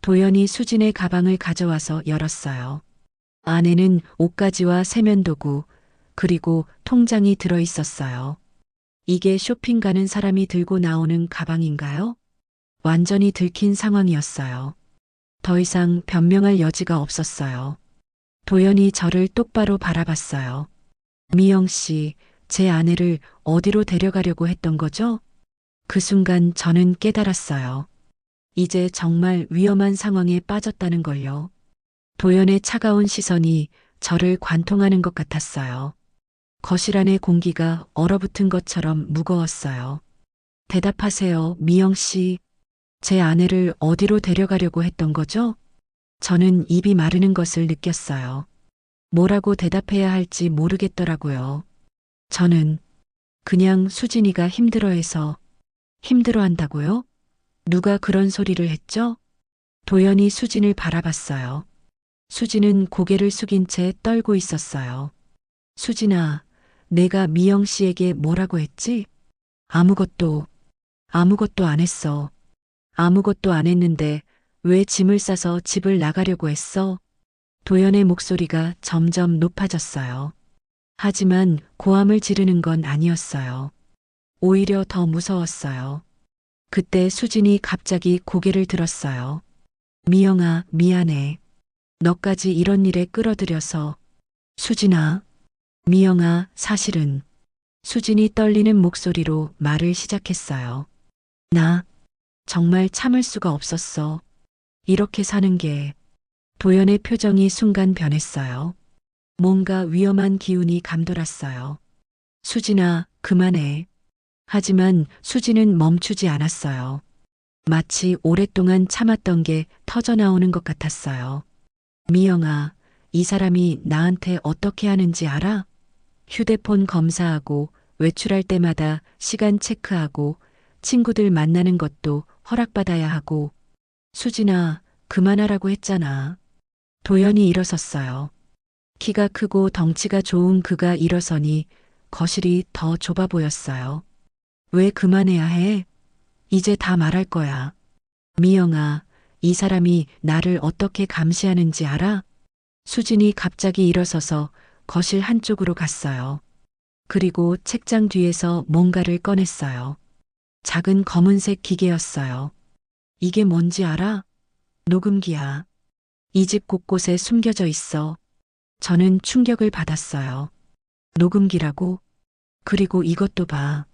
도연이 수진의 가방을 가져와서 열었어요. 안에는 옷가지와 세면도구, 그리고 통장이 들어 있었어요. 이게 쇼핑 가는 사람이 들고 나오는 가방인가요? 완전히 들킨 상황이었어요. 더 이상 변명할 여지가 없었어요. 도연이 저를 똑바로 바라봤어요. 미영 씨, 제 아내를 어디로 데려가려고 했던 거죠? 그 순간 저는 깨달았어요. 이제 정말 위험한 상황에 빠졌다는 걸요. 도연의 차가운 시선이 저를 관통하는 것 같았어요. 거실 안의 공기가 얼어붙은 것처럼 무거웠어요. 대답하세요, 미영 씨. 제 아내를 어디로 데려가려고 했던 거죠? 저는 입이 마르는 것을 느꼈어요. 뭐라고 대답해야 할지 모르겠더라고요. 저는 그냥 수진이가 힘들어해서 힘들어한다고요? 누가 그런 소리를 했죠? 도연이 수진을 바라봤어요. 수진은 고개를 숙인 채 떨고 있었어요. 수진아, 내가 미영 씨에게 뭐라고 했지? 아무것도 안 했어. 아무것도 안 했는데 왜 짐을 싸서 집을 나가려고 했어? 도연의 목소리가 점점 높아졌어요. 하지만 고함을 지르는 건 아니었어요. 오히려 더 무서웠어요. 그때 수진이 갑자기 고개를 들었어요. 미영아, 미안해. 너까지 이런 일에 끌어들여서. 수진아, 미영아, 사실은. 수진이 떨리는 목소리로 말을 시작했어요. 나 정말 참을 수가 없었어. 이렇게 사는 게. 도연의 표정이 순간 변했어요. 뭔가 위험한 기운이 감돌았어요. 수진아, 그만해. 하지만 수진은 멈추지 않았어요. 마치 오랫동안 참았던 게 터져나오는 것 같았어요. 미영아, 이 사람이 나한테 어떻게 하는지 알아? 휴대폰 검사하고 외출할 때마다 시간 체크하고 친구들 만나는 것도 허락받아야 하고. 수진아, 그만하라고 했잖아. 도연이 일어섰어요. 키가 크고 덩치가 좋은 그가 일어서니 거실이 더 좁아 보였어요. 왜 그만해야 해? 이제 다 말할 거야. 미영아, 이 사람이 나를 어떻게 감시하는지 알아? 수진이 갑자기 일어서서 거실 한쪽으로 갔어요. 그리고 책장 뒤에서 뭔가를 꺼냈어요. 작은 검은색 기계였어요. 이게 뭔지 알아? 녹음기야. 이 집 곳곳에 숨겨져 있어. 저는 충격을 받았어요. 녹음기라고? 그리고 이것도 봐.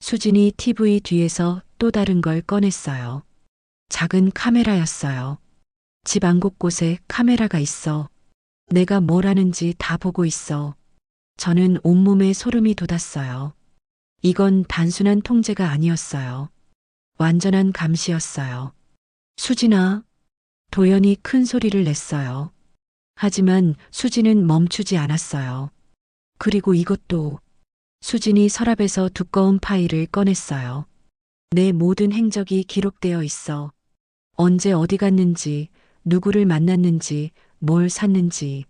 수진이 TV 뒤에서 또 다른 걸 꺼냈어요. 작은 카메라였어요. 집 안 곳곳에 카메라가 있어. 내가 뭘 하는지 다 보고 있어. 저는 온몸에 소름이 돋았어요. 이건 단순한 통제가 아니었어요. 완전한 감시였어요. 수진아, 도연이 큰 소리를 냈어요. 하지만 수진은 멈추지 않았어요. 그리고 이것도 수진이 서랍에서 두꺼운 파일을 꺼냈어요. 내 모든 행적이 기록되어 있어. 언제 어디 갔는지, 누구를 만났는지, 뭘 샀는지.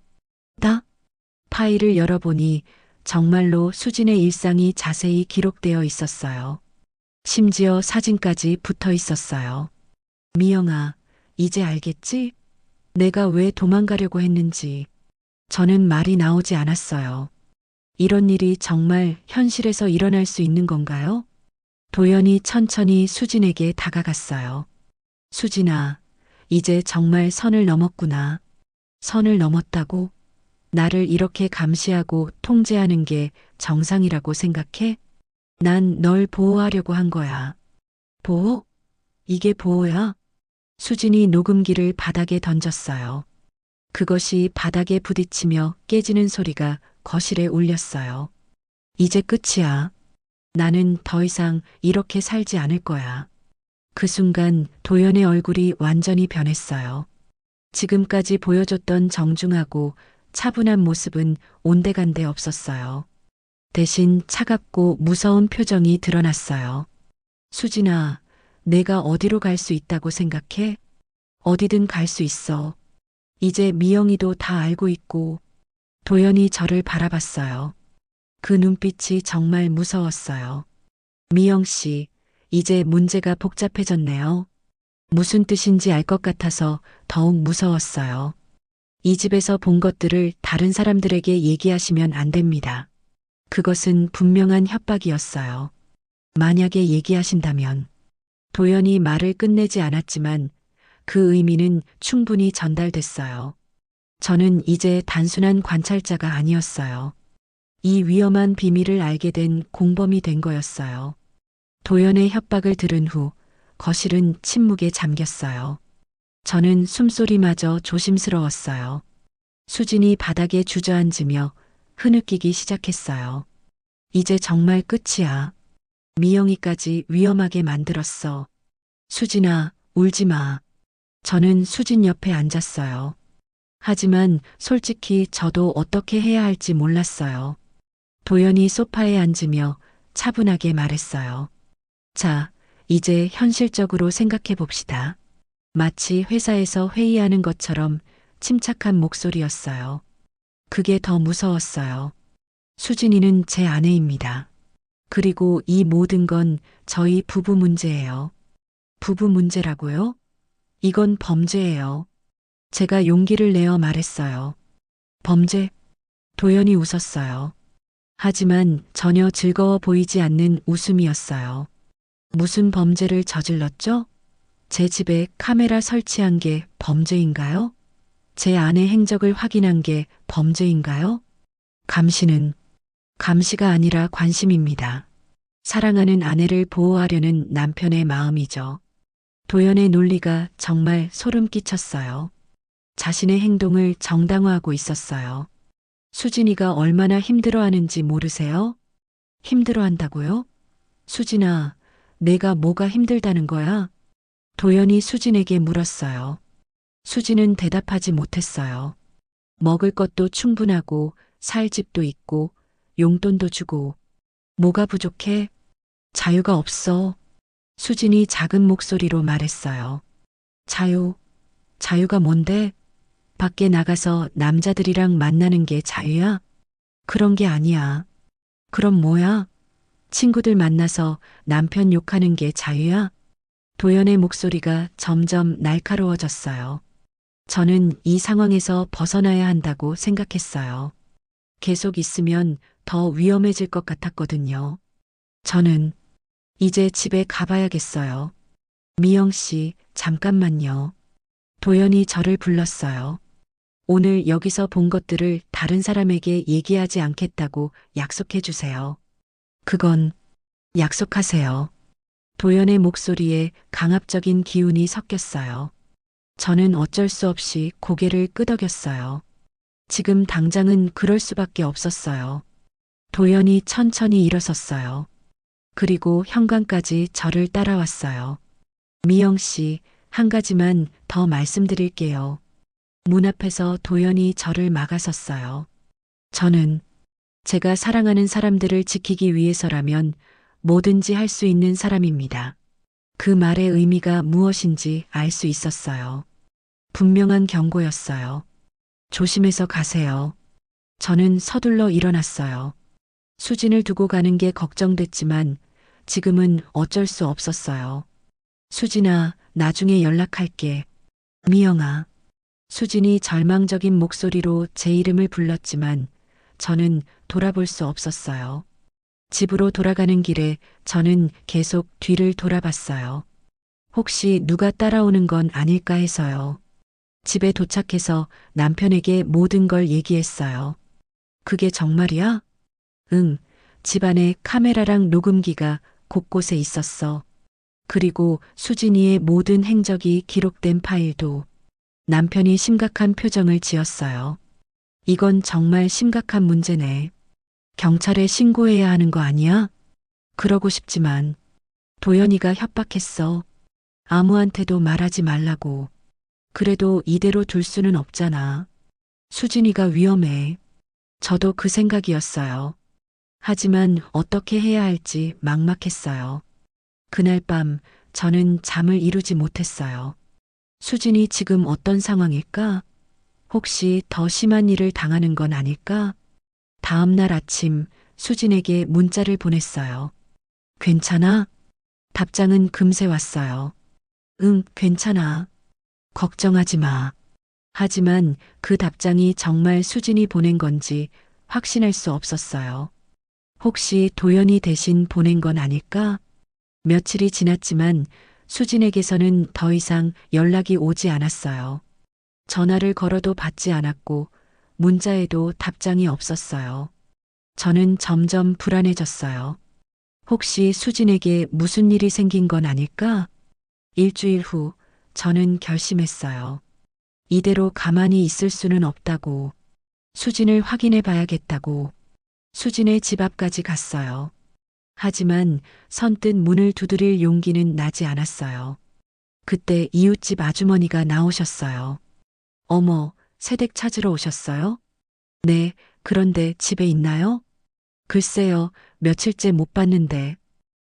파일을 열어보니 정말로 수진의 일상이 자세히 기록되어 있었어요. 심지어 사진까지 붙어 있었어요. 미영아, 이제 알겠지? 내가 왜 도망가려고 했는지. 저는 말이 나오지 않았어요. 이런 일이 정말 현실에서 일어날 수 있는 건가요? 도연이 천천히 수진에게 다가갔어요. 수진아, 이제 정말 선을 넘었구나. 선을 넘었다고? 나를 이렇게 감시하고 통제하는 게 정상이라고 생각해? 난 널 보호하려고 한 거야. 보호? 이게 보호야? 수진이 녹음기를 바닥에 던졌어요. 그것이 바닥에 부딪히며 깨지는 소리가 거실에 울렸어요. 이제 끝이야. 나는 더 이상 이렇게 살지 않을 거야. 그 순간 도연의 얼굴이 완전히 변했어요. 지금까지 보여줬던 정중하고 차분한 모습은 온데간데 없었어요. 대신 차갑고 무서운 표정이 드러났어요. 수진아, 내가 어디로 갈 수 있다고 생각해? 어디든 갈 수 있어. 이제 미영이도 다 알고 있고. 도연이 저를 바라봤어요. 그 눈빛이 정말 무서웠어요. 미영 씨, 이제 문제가 복잡해졌네요. 무슨 뜻인지 알 것 같아서 더욱 무서웠어요. 이 집에서 본 것들을 다른 사람들에게 얘기하시면 안 됩니다. 그것은 분명한 협박이었어요. 만약에 얘기하신다면. 도연이 말을 끝내지 않았지만 그 의미는 충분히 전달됐어요. 저는 이제 단순한 관찰자가 아니었어요. 이 위험한 비밀을 알게 된 공범이 된 거였어요. 도연의 협박을 들은 후 거실은 침묵에 잠겼어요. 저는 숨소리마저 조심스러웠어요. 수진이 바닥에 주저앉으며 흐느끼기 시작했어요. 이제 정말 끝이야. 미영이까지 위험하게 만들었어. 수진아, 울지 마. 저는 수진 옆에 앉았어요. 하지만 솔직히 저도 어떻게 해야 할지 몰랐어요. 도연이 소파에 앉으며 차분하게 말했어요. 자, 이제 현실적으로 생각해 봅시다. 마치 회사에서 회의하는 것처럼 침착한 목소리였어요. 그게 더 무서웠어요. 수진이는 제 아내입니다. 그리고 이 모든 건 저희 부부 문제예요. 부부 문제라고요? 이건 범죄예요. 제가 용기를 내어 말했어요. 범죄? 도연이 웃었어요. 하지만 전혀 즐거워 보이지 않는 웃음이었어요. 무슨 범죄를 저질렀죠? 제 집에 카메라 설치한 게 범죄인가요? 제 아내 행적을 확인한 게 범죄인가요? 감시가 아니라 관심입니다. 사랑하는 아내를 보호하려는 남편의 마음이죠. 도연의 논리가 정말 소름 끼쳤어요. 자신의 행동을 정당화하고 있었어요. 수진이가 얼마나 힘들어하는지 모르세요? 힘들어한다고요? 수진아, 내가 뭐가 힘들다는 거야? 도연이 수진에게 물었어요. 수진은 대답하지 못했어요. 먹을 것도 충분하고 살 집도 있고 용돈도 주고 뭐가 부족해? 자유가 없어. 수진이 작은 목소리로 말했어요. 자유가 뭔데? 밖에 나가서 남자들이랑 만나는 게 자유야? 그런 게 아니야. 그럼 뭐야? 친구들 만나서 남편 욕하는 게 자유야? 도연의 목소리가 점점 날카로워졌어요. 저는 이 상황에서 벗어나야 한다고 생각했어요. 계속 있으면 더 위험해질 것 같았거든요. 저는 이제 집에 가봐야겠어요. 미영 씨, 잠깐만요. 도연이 저를 불렀어요. 오늘 여기서 본 것들을 다른 사람에게 얘기하지 않겠다고 약속해 주세요. 그건 약속하세요. 도연의 목소리에 강압적인 기운이 섞였어요. 저는 어쩔 수 없이 고개를 끄덕였어요. 지금 당장은 그럴 수밖에 없었어요. 도연이 천천히 일어섰어요. 그리고 현관까지 저를 따라왔어요. 미영 씨, 한 가지만 더 말씀드릴게요. 문 앞에서 도연이 저를 막아섰어요. 저는 제가 사랑하는 사람들을 지키기 위해서라면 뭐든지 할 수 있는 사람입니다. 그 말의 의미가 무엇인지 알 수 있었어요. 분명한 경고였어요. 조심해서 가세요. 저는 서둘러 일어났어요. 수진을 두고 가는 게 걱정됐지만 지금은 어쩔 수 없었어요. 수진아, 나중에 연락할게. 미영아. 수진이 절망적인 목소리로 제 이름을 불렀지만 저는 돌아볼 수 없었어요. 집으로 돌아가는 길에 저는 계속 뒤를 돌아봤어요. 혹시 누가 따라오는 건 아닐까 해서요. 집에 도착해서 남편에게 모든 걸 얘기했어요. 그게 정말이야? 응, 집안에 카메라랑 녹음기가 곳곳에 있었어. 그리고 수진이의 모든 행적이 기록된 파일도. 남편이 심각한 표정을 지었어요. 이건 정말 심각한 문제네. 경찰에 신고해야 하는 거 아니야? 그러고 싶지만 도연이가 협박했어. 아무한테도 말하지 말라고. 그래도 이대로 둘 수는 없잖아. 수진이가 위험해. 저도 그 생각이었어요. 하지만 어떻게 해야 할지 막막했어요. 그날 밤 저는 잠을 이루지 못했어요. 수진이 지금 어떤 상황일까? 혹시 더 심한 일을 당하는 건 아닐까? 다음 날 아침 수진에게 문자를 보냈어요. 괜찮아? 답장은 금세 왔어요. 응, 괜찮아. 걱정하지 마. 하지만 그 답장이 정말 수진이 보낸 건지 확신할 수 없었어요. 혹시 도연이 대신 보낸 건 아닐까? 며칠이 지났지만 수진에게서는 더 이상 연락이 오지 않았어요. 전화를 걸어도 받지 않았고 문자에도 답장이 없었어요. 저는 점점 불안해졌어요. 혹시 수진에게 무슨 일이 생긴 건 아닐까? 일주일 후 저는 결심했어요. 이대로 가만히 있을 수는 없다고. 수진을 확인해 봐야겠다고. 수진의 집 앞까지 갔어요. 하지만 선뜻 문을 두드릴 용기는 나지 않았어요. 그때 이웃집 아주머니가 나오셨어요. 어머, 새댁 찾으러 오셨어요? 네, 그런데 집에 있나요? 글쎄요, 며칠째 못 봤는데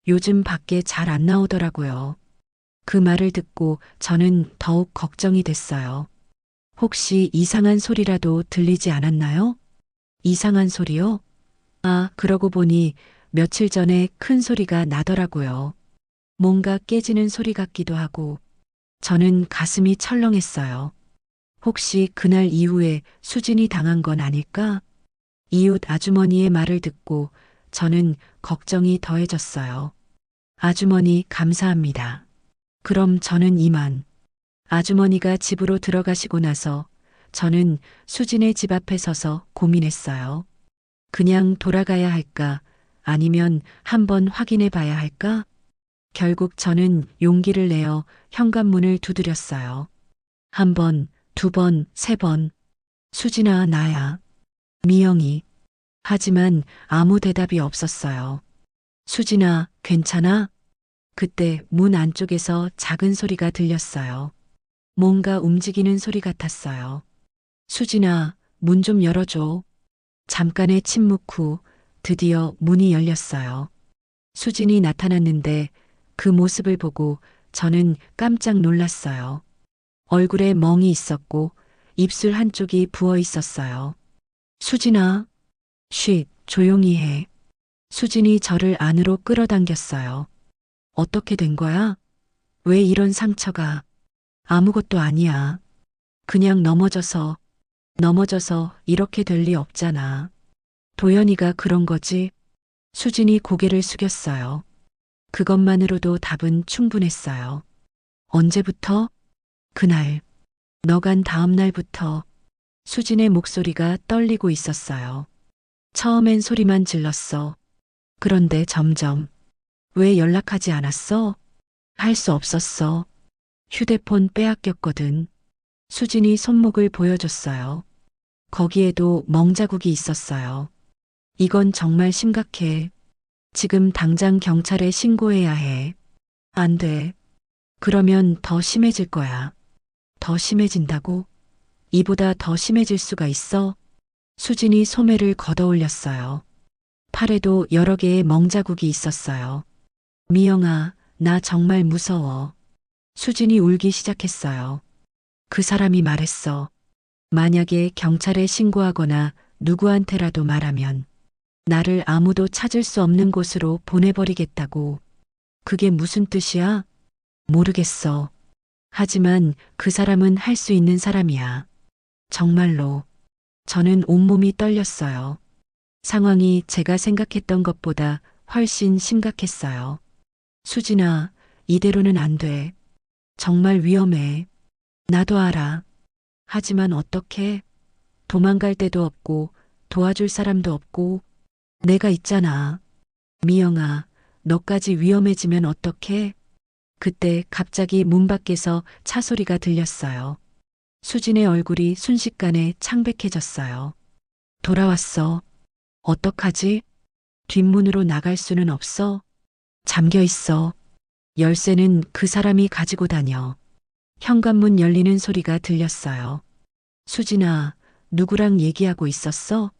요즘 밖에 잘 안 나오더라고요. 그 말을 듣고 저는 더욱 걱정이 됐어요. 혹시 이상한 소리라도 들리지 않았나요? 이상한 소리요? 아, 그러고 보니 며칠 전에 큰 소리가 나더라고요. 뭔가 깨지는 소리 같기도 하고 저는 가슴이 철렁했어요. 혹시 그날 이후에 수진이 당한 건 아닐까? 이웃 아주머니의 말을 듣고 저는 걱정이 더해졌어요. 아주머니 감사합니다. 그럼 저는 이만. 아주머니가 집으로 들어가시고 나서 저는 수진의 집 앞에 서서 고민했어요. 그냥 돌아가야 할까? 아니면 한번 확인해 봐야 할까? 결국 저는 용기를 내어 현관문을 두드렸어요. 한 번, 두 번, 세 번. 수진아, 나야. 미영이. 하지만 아무 대답이 없었어요. 수진아, 괜찮아? 그때 문 안쪽에서 작은 소리가 들렸어요. 뭔가 움직이는 소리 같았어요. 수진아, 문 좀 열어줘. 잠깐의 침묵 후 드디어 문이 열렸어요. 수진이 나타났는데 그 모습을 보고 저는 깜짝 놀랐어요. 얼굴에 멍이 있었고 입술 한쪽이 부어 있었어요. 수진아, 쉿, 조용히 해. 수진이 저를 안으로 끌어당겼어요. 어떻게 된 거야? 왜 이런 상처가? 아무것도 아니야. 그냥 넘어져서 이렇게 될 리 없잖아. 도연이가 그런 거지? 수진이 고개를 숙였어요. 그것만으로도 답은 충분했어요. 언제부터? 그날. 너간 다음 날부터 수진의 목소리가 떨리고 있었어요. 처음엔 소리만 질렀어. 그런데 점점 왜 연락하지 않았어? 할 수 없었어. 휴대폰 빼앗겼거든. 수진이 손목을 보여줬어요. 거기에도 멍자국이 있었어요. 이건 정말 심각해. 지금 당장 경찰에 신고해야 해. 안 돼. 그러면 더 심해질 거야. 더 심해진다고? 이보다 더 심해질 수가 있어? 수진이 소매를 걷어올렸어요. 팔에도 여러 개의 멍자국이 있었어요. 미영아, 나 정말 무서워. 수진이 울기 시작했어요. 그 사람이 말했어. 만약에 경찰에 신고하거나 누구한테라도 말하면 나를 아무도 찾을 수 없는 곳으로 보내버리겠다고. 그게 무슨 뜻이야? 모르겠어. 하지만 그 사람은 할 수 있는 사람이야. 정말로. 저는 온몸이 떨렸어요. 상황이 제가 생각했던 것보다 훨씬 심각했어요. 수진아, 이대로는 안 돼. 정말 위험해. 나도 알아. 하지만 어떡해? 도망갈 데도 없고 도와줄 사람도 없고 내가 있잖아. 미영아, 너까지 위험해지면 어떡해? 그때 갑자기 문 밖에서 차 소리가 들렸어요. 수진의 얼굴이 순식간에 창백해졌어요. 돌아왔어. 어떡하지? 뒷문으로 나갈 수는 없어. 잠겨 있어. 열쇠는 그 사람이 가지고 다녀. 현관문 열리는 소리가 들렸어요. 수진아, 누구랑 얘기하고 있었어?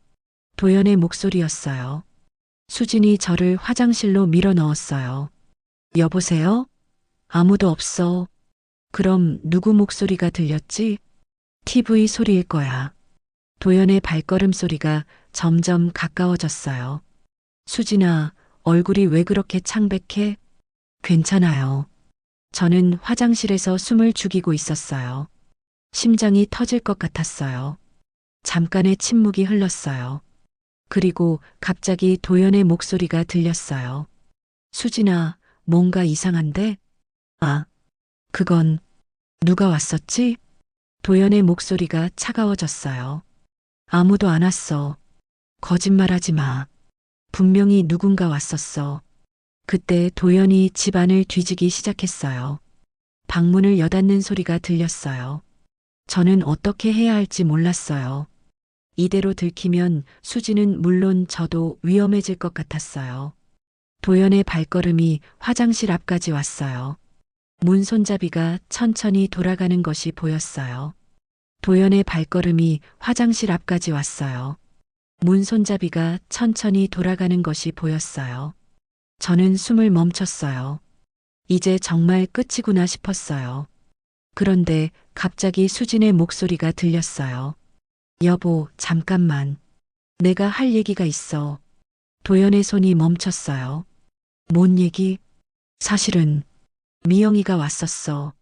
도연의 목소리였어요. 수진이 저를 화장실로 밀어 넣었어요. 여보세요? 아무도 없어. 그럼 누구 목소리가 들렸지? TV 소리일 거야. 도연의 발걸음 소리가 점점 가까워졌어요. 수진아, 얼굴이 왜 그렇게 창백해? 괜찮아요. 저는 화장실에서 숨을 죽이고 있었어요. 심장이 터질 것 같았어요. 잠깐의 침묵이 흘렀어요. 그리고 갑자기 도연의 목소리가 들렸어요. 수진아, 뭔가 이상한데? 아, 그건 누가 왔었지? 도연의 목소리가 차가워졌어요. 아무도 안 왔어. 거짓말하지 마. 분명히 누군가 왔었어. 그때 도연이 집안을 뒤지기 시작했어요. 방문을 여닫는 소리가 들렸어요. 저는 어떻게 해야 할지 몰랐어요. 이대로 들키면 수지는 물론 저도 위험해질 것 같았어요. 도연의 발걸음이 화장실 앞까지 왔어요. 문 손잡이가 천천히 돌아가는 것이 보였어요. 도연의 발걸음이 화장실 앞까지 왔어요. 문 손잡이가 천천히 돌아가는 것이 보였어요. 저는 숨을 멈췄어요. 이제 정말 끝이구나 싶었어요. 그런데 갑자기 수진의 목소리가 들렸어요. 여보, 잠깐만. 내가 할 얘기가 있어. 도연의 손이 멈췄어요. 뭔 얘기? 사실은 미영이가 왔었어.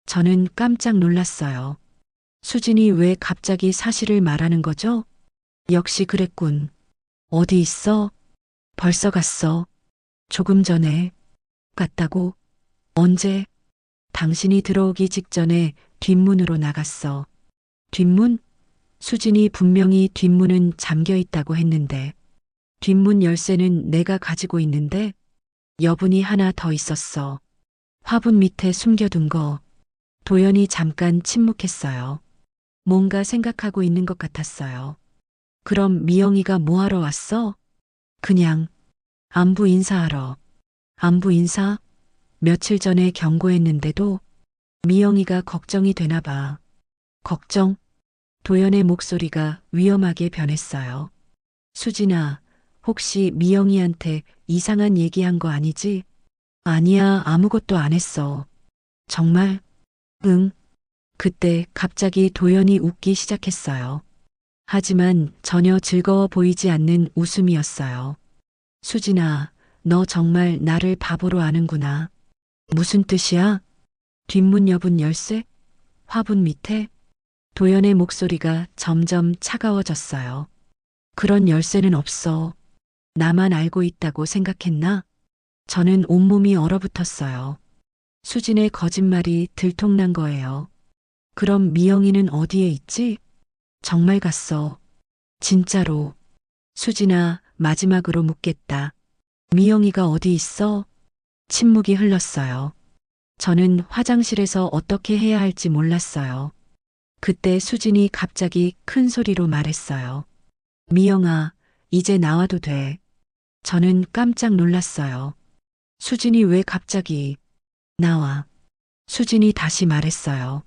저는 깜짝 놀랐어요. 수진이 왜 갑자기 사실을 말하는 거죠? 역시 그랬군. 어디 있어? 벌써 갔어. 조금 전에. 갔다고? 언제? 당신이 들어오기 직전에 뒷문으로 나갔어. 뒷문? 수진이 분명히 뒷문은 잠겨 있다고 했는데 뒷문 열쇠는 내가 가지고 있는데 여분이 하나 더 있었어. 화분 밑에 숨겨둔 거. 도연이 잠깐 침묵했어요. 뭔가 생각하고 있는 것 같았어요. 그럼 미영이가 뭐하러 왔어? 그냥 안부 인사하러. 안부 인사? 며칠 전에 경고했는데도 미영이가 걱정이 되나 봐. 걱정? 도연의 목소리가 위험하게 변했어요. 수진아, 혹시 미영이한테 이상한 얘기한 거 아니지? 아니야, 아무것도 안 했어. 정말? 응. 그때 갑자기 도연이 웃기 시작했어요. 하지만 전혀 즐거워 보이지 않는 웃음이었어요. 수진아, 너 정말 나를 바보로 아는구나. 무슨 뜻이야? 뒷문 여분 열쇠? 화분 밑에? 도연의 목소리가 점점 차가워졌어요. 그런 열쇠는 없어. 나만 알고 있다고 생각했나? 저는 온몸이 얼어붙었어요. 수진의 거짓말이 들통난 거예요. 그럼 미영이는 어디에 있지? 정말 갔어. 진짜로. 수진아, 마지막으로 묻겠다. 미영이가 어디 있어? 침묵이 흘렀어요. 저는 화장실에서 어떻게 해야 할지 몰랐어요. 그때 수진이 갑자기 큰 소리로 말했어요. 미영아, 이제 나와도 돼. 저는 깜짝 놀랐어요. 수진이 왜 갑자기 나와? 수진이 다시 말했어요.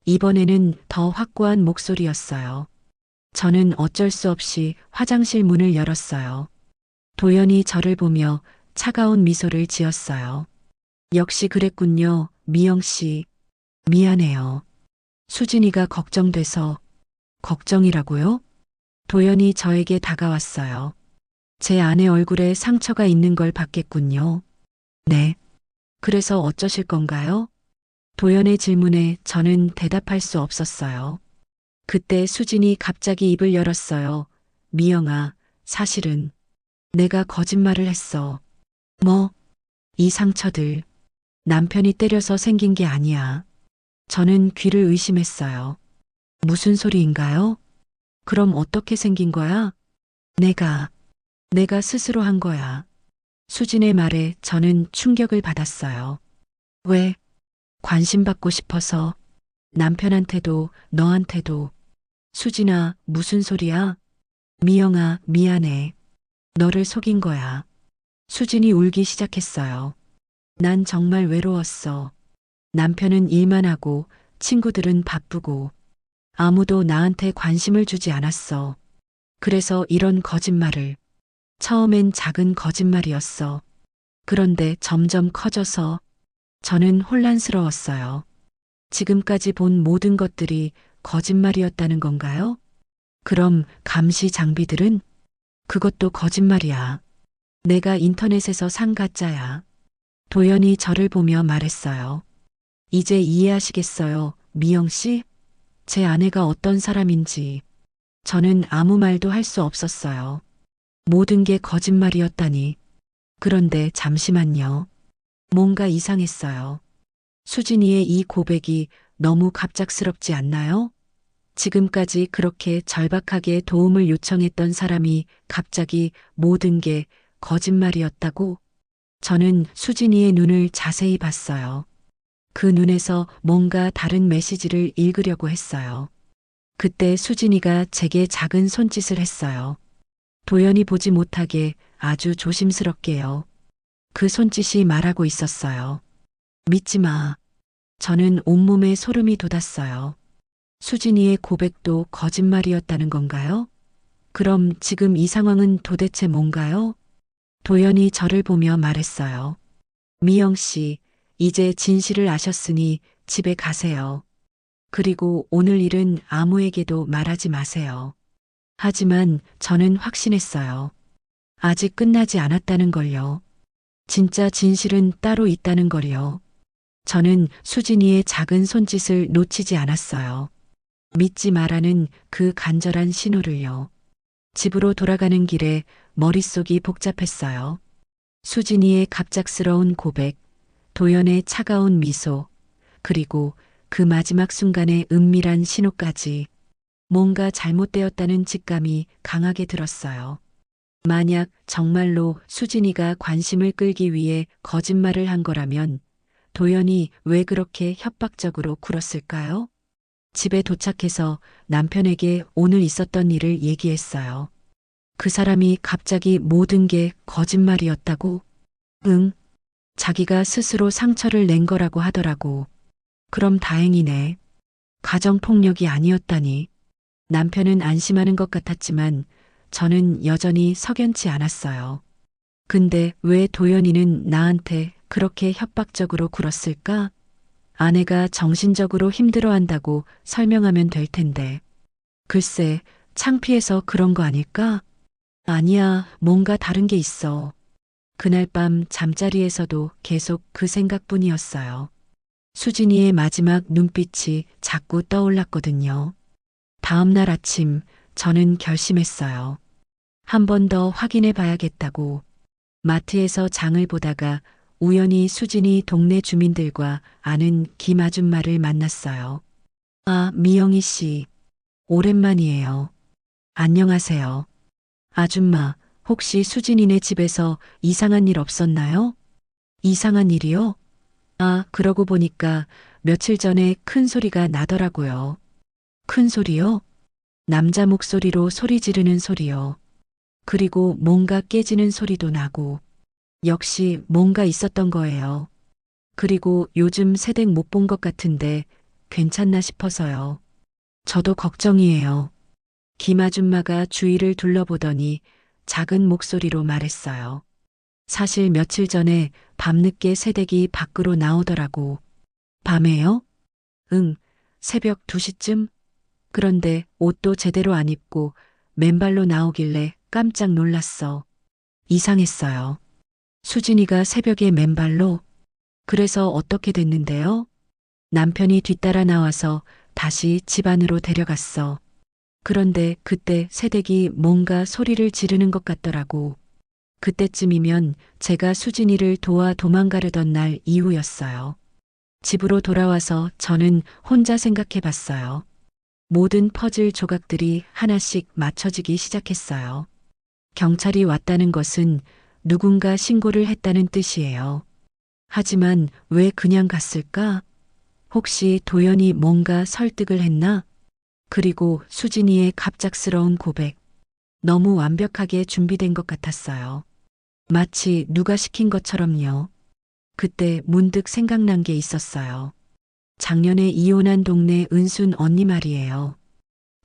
이번에는 더 확고한 목소리였어요. 저는 어쩔 수 없이 화장실 문을 열었어요. 도연이 저를 보며 차가운 미소를 지었어요. 역시 그랬군요, 미영 씨. 미안해요. 수진이가 걱정돼서. 걱정이라고요? 도연이 저에게 다가왔어요. 제 아내 얼굴에 상처가 있는 걸 봤겠군요. 네. 그래서 어쩌실 건가요? 도연의 질문에 저는 대답할 수 없었어요. 그때 수진이 갑자기 입을 열었어요. 미영아, 사실은 내가 거짓말을 했어. 뭐? 이 상처들 남편이 때려서 생긴 게 아니야. 저는 귀를 의심했어요. 무슨 소리인가요? 그럼 어떻게 생긴 거야? 내가 스스로 한 거야. 수진의 말에 저는 충격을 받았어요. 왜? 관심받고 싶어서. 남편한테도 너한테도. 수진아, 무슨 소리야? 미영아, 미안해. 너를 속인 거야. 수진이 울기 시작했어요. 난 정말 외로웠어. 남편은 일만 하고 친구들은 바쁘고 아무도 나한테 관심을 주지 않았어. 그래서 이런 거짓말을. 처음엔 작은 거짓말이었어. 그런데 점점 커져서 저는 혼란스러웠어요. 지금까지 본 모든 것들이 거짓말이었다는 건가요? 그럼 감시 장비들은? 그것도 거짓말이야. 내가 인터넷에서 산 가짜야. 도연이 저를 보며 말했어요. 이제 이해하시겠어요, 미영 씨? 제 아내가 어떤 사람인지. 저는 아무 말도 할 수 없었어요. 모든 게 거짓말이었다니. 그런데 잠시만요. 뭔가 이상했어요. 수진이의 이 고백이 너무 갑작스럽지 않나요? 지금까지 그렇게 절박하게 도움을 요청했던 사람이 갑자기 모든 게 거짓말이었다고? 저는 수진이의 눈을 자세히 봤어요. 그 눈에서 뭔가 다른 메시지를 읽으려고 했어요. 그때 수진이가 제게 작은 손짓을 했어요. 도연이 보지 못하게 아주 조심스럽게요. 그 손짓이 말하고 있었어요. 믿지 마. 저는 온몸에 소름이 돋았어요. 수진이의 고백도 거짓말이었다는 건가요? 그럼 지금 이 상황은 도대체 뭔가요? 도연이 저를 보며 말했어요. 미영 씨, 이제 진실을 아셨으니 집에 가세요. 그리고 오늘 일은 아무에게도 말하지 마세요. 하지만 저는 확신했어요. 아직 끝나지 않았다는 걸요. 진짜 진실은 따로 있다는 걸요. 저는 수진이의 작은 손짓을 놓치지 않았어요. 믿지 말라는 그 간절한 신호를요. 집으로 돌아가는 길에 머릿속이 복잡했어요. 수진이의 갑작스러운 고백, 도연의 차가운 미소, 그리고 그 마지막 순간의 은밀한 신호까지 뭔가 잘못되었다는 직감이 강하게 들었어요. 만약 정말로 수진이가 관심을 끌기 위해 거짓말을 한 거라면 도연이 왜 그렇게 협박적으로 굴었을까요? 집에 도착해서 남편에게 오늘 있었던 일을 얘기했어요. 그 사람이 갑자기 모든 게 거짓말이었다고? 응. 자기가 스스로 상처를 낸 거라고 하더라고. 그럼 다행이네. 가정폭력이 아니었다니. 남편은 안심하는 것 같았지만 저는 여전히 석연치 않았어요. 근데 왜 도연이는 나한테 그렇게 협박적으로 굴었을까? 아내가 정신적으로 힘들어한다고 설명하면 될 텐데. 글쎄, 창피해서 그런 거 아닐까? 아니야, 뭔가 다른 게 있어. 그날 밤 잠자리에서도 계속 그 생각뿐이었어요. 수진이의 마지막 눈빛이 자꾸 떠올랐거든요. 다음 날 아침 저는 결심했어요. 한 번 더 확인해 봐야겠다고. 마트에서 장을 보다가 우연히 수진이 동네 주민들과 아는 김 아줌마를 만났어요. 아, 미영희 씨. 오랜만이에요. 안녕하세요. 아줌마, 혹시 수진이네 집에서 이상한 일 없었나요? 이상한 일이요? 아, 그러고 보니까 며칠 전에 큰 소리가 나더라고요. 큰 소리요? 남자 목소리로 소리 지르는 소리요. 그리고 뭔가 깨지는 소리도 나고, 역시 뭔가 있었던 거예요. 그리고 요즘 새댁 못 본 것 같은데 괜찮나 싶어서요. 저도 걱정이에요. 김 아줌마가 주위를 둘러보더니 작은 목소리로 말했어요. 사실 며칠 전에 밤늦게 새댁이 밖으로 나오더라고. 밤에요? 응, 새벽 2시쯤? 그런데 옷도 제대로 안 입고 맨발로 나오길래 깜짝 놀랐어. 이상했어요. 수진이가 새벽에 맨발로? 그래서 어떻게 됐는데요? 남편이 뒤따라 나와서 다시 집 안으로 데려갔어. 그런데 그때 새댁이 뭔가 소리를 지르는 것 같더라고. 그때쯤이면 제가 수진이를 도와 도망가려던 날 이후였어요. 집으로 돌아와서 저는 혼자 생각해 봤어요. 모든 퍼즐 조각들이 하나씩 맞춰지기 시작했어요. 경찰이 왔다는 것은 누군가 신고를 했다는 뜻이에요. 하지만 왜 그냥 갔을까? 혹시 도연이 뭔가 설득을 했나? 그리고 수진이의 갑작스러운 고백. 너무 완벽하게 준비된 것 같았어요. 마치 누가 시킨 것처럼요. 그때 문득 생각난 게 있었어요. 작년에 이혼한 동네 은순 언니 말이에요.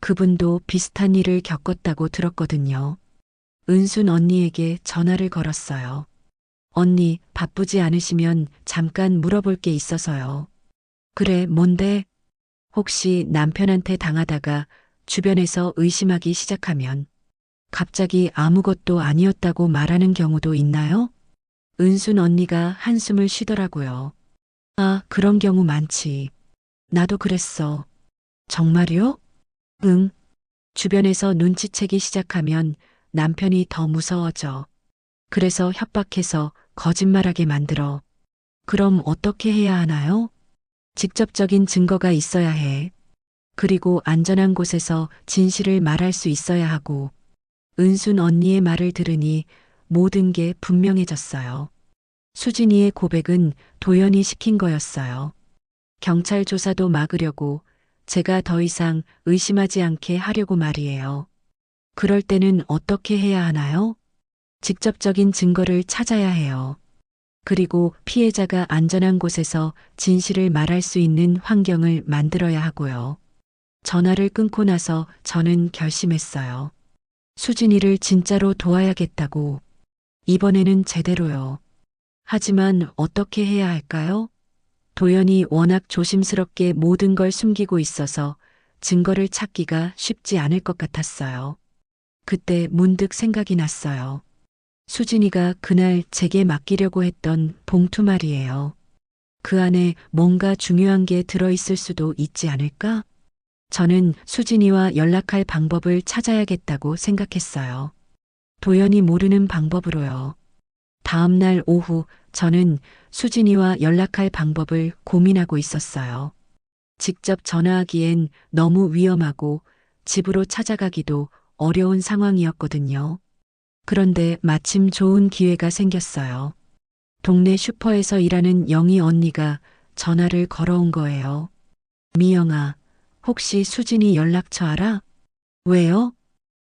그분도 비슷한 일을 겪었다고 들었거든요. 은순 언니에게 전화를 걸었어요. 언니, 바쁘지 않으시면 잠깐 물어볼 게 있어서요. 그래, 뭔데? 혹시 남편한테 당하다가 주변에서 의심하기 시작하면 갑자기 아무것도 아니었다고 말하는 경우도 있나요? 은순 언니가 한숨을 쉬더라고요. 아, 그런 경우 많지. 나도 그랬어. 정말요? 응. 주변에서 눈치채기 시작하면 남편이 더 무서워져. 그래서 협박해서 거짓말하게 만들어. 그럼 어떻게 해야 하나요? 직접적인 증거가 있어야 해. 그리고 안전한 곳에서 진실을 말할 수 있어야 하고, 은순 언니의 말을 들으니 모든 게 분명해졌어요. 수진이의 고백은 도연이 시킨 거였어요. 경찰 조사도 막으려고 제가 더 이상 의심하지 않게 하려고 말이에요. 그럴 때는 어떻게 해야 하나요? 직접적인 증거를 찾아야 해요. 그리고 피해자가 안전한 곳에서 진실을 말할 수 있는 환경을 만들어야 하고요. 전화를 끊고 나서 저는 결심했어요. 수진이를 진짜로 도와야겠다고. 이번에는 제대로요. 하지만 어떻게 해야 할까요? 도연이 워낙 조심스럽게 모든 걸 숨기고 있어서 증거를 찾기가 쉽지 않을 것 같았어요. 그때 문득 생각이 났어요. 수진이가 그날 제게 맡기려고 했던 봉투 말이에요. 그 안에 뭔가 중요한 게 들어있을 수도 있지 않을까? 저는 수진이와 연락할 방법을 찾아야겠다고 생각했어요. 도연이 모르는 방법으로요. 다음 날 오후 저는 수진이와 연락할 방법을 고민하고 있었어요. 직접 전화하기엔 너무 위험하고 집으로 찾아가기도 어려운 상황이었거든요. 그런데 마침 좋은 기회가 생겼어요. 동네 슈퍼에서 일하는 영희 언니가 전화를 걸어온 거예요. 미영아, 혹시 수진이 연락처 알아? 왜요?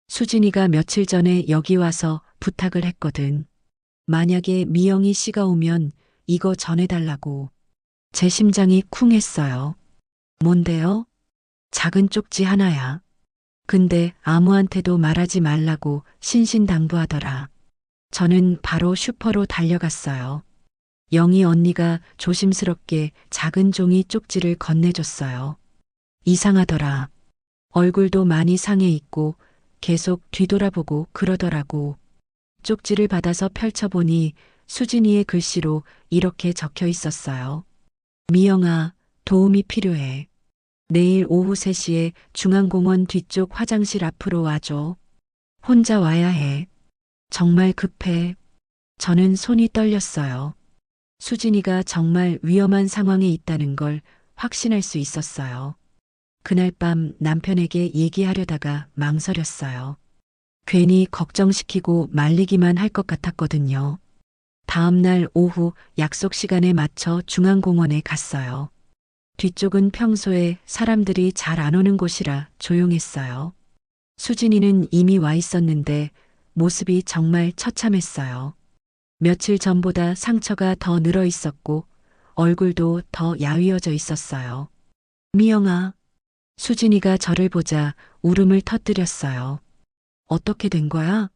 수진이가 며칠 전에 여기 와서 부탁을 했거든. 만약에 미영희 씨가 오면 이거 전해달라고. 제 심장이 쿵 했어요. 뭔데요? 작은 쪽지 하나야. 근데 아무한테도 말하지 말라고 신신당부하더라. 저는 바로 슈퍼로 달려갔어요. 영희 언니가 조심스럽게 작은 종이 쪽지를 건네줬어요. 이상하더라. 얼굴도 많이 상해 있고 계속 뒤돌아보고 그러더라고. 쪽지를 받아서 펼쳐보니 수진이의 글씨로 이렇게 적혀 있었어요. 미영아, 도움이 필요해. 내일 오후 3시에 중앙공원 뒤쪽 화장실 앞으로 와줘. 혼자 와야 해. 정말 급해. 저는 손이 떨렸어요. 수진이가 정말 위험한 상황에 있다는 걸 확신할 수 있었어요. 그날 밤 남편에게 얘기하려다가 망설였어요. 괜히 걱정시키고 말리기만 할 것 같았거든요. 다음 날 오후 약속 시간에 맞춰 중앙공원에 갔어요. 뒤쪽은 평소에 사람들이 잘 안 오는 곳이라 조용했어요. 수진이는 이미 와 있었는데 모습이 정말 처참했어요. 며칠 전보다 상처가 더 늘어 있었고 얼굴도 더 야위어져 있었어요. 미영아, 수진이가 저를 보자 울음을 터뜨렸어요. 어떻게 된 거야?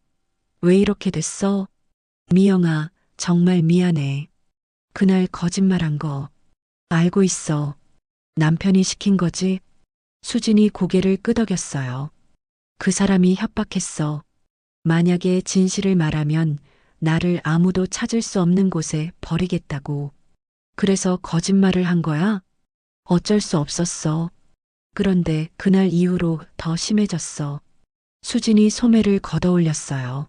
왜 이렇게 됐어? 미영아, 정말 미안해. 그날 거짓말한 거 알고 있어. 남편이 시킨 거지? 수진이 고개를 끄덕였어요. 그 사람이 협박했어. 만약에 진실을 말하면 나를 아무도 찾을 수 없는 곳에 버리겠다고. 그래서 거짓말을 한 거야? 어쩔 수 없었어. 그런데 그날 이후로 더 심해졌어. 수진이 소매를 걷어올렸어요.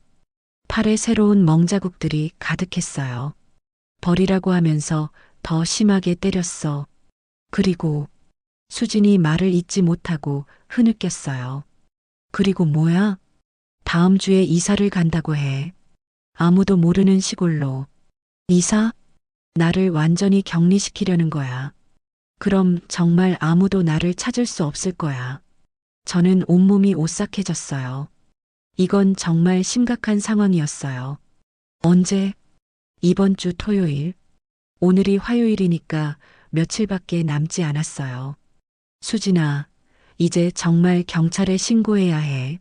팔에 새로운 멍자국들이 가득했어요. 버리라고 하면서 더 심하게 때렸어. 그리고 수진이 말을 잇지 못하고 흐느꼈어요. 그리고 뭐야? 다음 주에 이사를 간다고 해. 아무도 모르는 시골로. 이사? 나를 완전히 격리시키려는 거야. 그럼 정말 아무도 나를 찾을 수 없을 거야. 저는 온몸이 오싹해졌어요. 이건 정말 심각한 상황이었어요. 언제? 이번 주 토요일. 오늘이 화요일이니까 며칠밖에 남지 않았어요. 수진아, 이제 정말 경찰에 신고해야 해.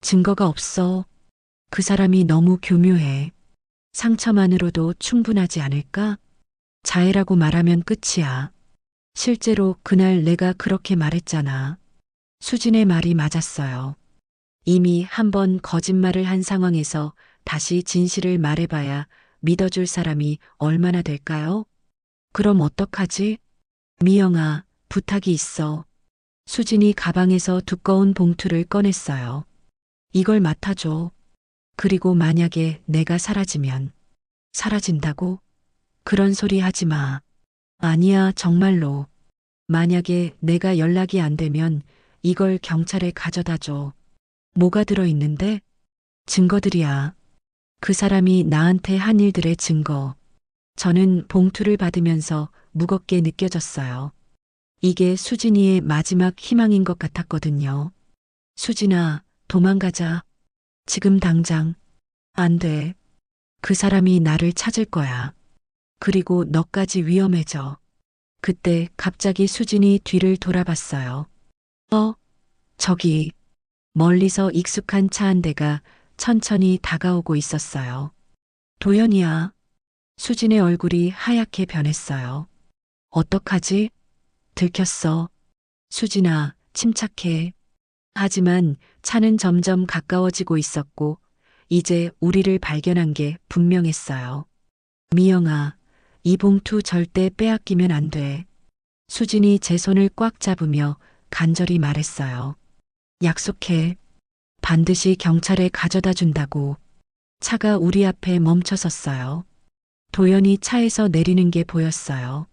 증거가 없어. 그 사람이 너무 교묘해. 상처만으로도 충분하지 않을까? 자해라고 말하면 끝이야. 실제로 그날 내가 그렇게 말했잖아. 수진의 말이 맞았어요. 이미 한 번 거짓말을 한 상황에서 다시 진실을 말해봐야 믿어줄 사람이 얼마나 될까요? 그럼 어떡하지? 미영아, 부탁이 있어. 수진이 가방에서 두꺼운 봉투를 꺼냈어요. 이걸 맡아줘. 그리고 만약에 내가 사라지면 사라진다고? 그런 소리 하지 마. 아니야, 정말로. 만약에 내가 연락이 안 되면 이걸 경찰에 가져다 줘. 뭐가 들어있는데? 증거들이야. 그 사람이 나한테 한 일들의 증거. 저는 봉투를 받으면서 무겁게 느껴졌어요. 이게 수진이의 마지막 희망인 것 같았거든요. 수진아, 도망가자. 지금 당장. 안 돼. 그 사람이 나를 찾을 거야. 그리고 너까지 위험해져. 그때 갑자기 수진이 뒤를 돌아봤어요. 저기, 멀리서 익숙한 차 한 대가 천천히 다가오고 있었어요. 도연이야. 수진의 얼굴이 하얗게 변했어요. 어떡하지? 들켰어. 수진아, 침착해. 하지만 차는 점점 가까워지고 있었고, 이제 우리를 발견한 게 분명했어요. 미영아, 이 봉투 절대 빼앗기면 안 돼. 수진이 제 손을 꽉 잡으며 간절히 말했어요. 약속해. 반드시 경찰에 가져다 준다고. 차가 우리 앞에 멈춰섰어요. 도연이 차에서 내리는 게 보였어요.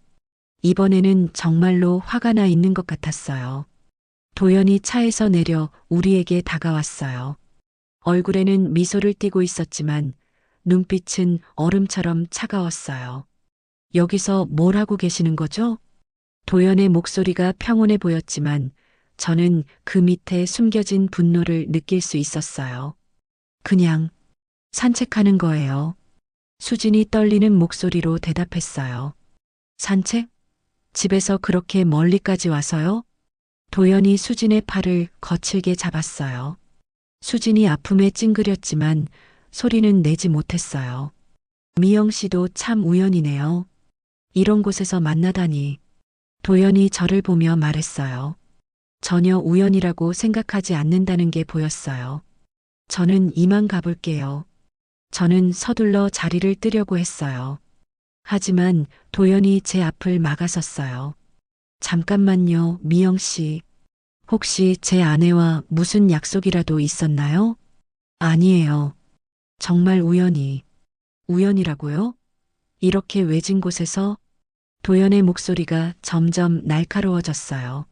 이번에는 정말로 화가 나 있는 것 같았어요. 도연이 차에서 내려 우리에게 다가왔어요. 얼굴에는 미소를 띠고 있었지만 눈빛은 얼음처럼 차가웠어요. 여기서 뭘 하고 계시는 거죠? 도연의 목소리가 평온해 보였지만 저는 그 밑에 숨겨진 분노를 느낄 수 있었어요. 그냥 산책하는 거예요. 수진이 떨리는 목소리로 대답했어요. 산책? 집에서 그렇게 멀리까지 와서요? 도연이 수진의 팔을 거칠게 잡았어요. 수진이 아픔에 찡그렸지만 소리는 내지 못했어요. 미영 씨도 참 우연이네요. 이런 곳에서 만나다니. 도연이 저를 보며 말했어요. 전혀 우연이라고 생각하지 않는다는 게 보였어요. 저는 이만 가볼게요. 저는 서둘러 자리를 뜨려고 했어요. 하지만 도연이 제 앞을 막아섰어요. 잠깐만요, 미영 씨. 혹시 제 아내와 무슨 약속이라도 있었나요? 아니에요. 정말 우연히. 우연이라고요? 이렇게 외진 곳에서? 도연의 목소리가 점점 날카로워졌어요.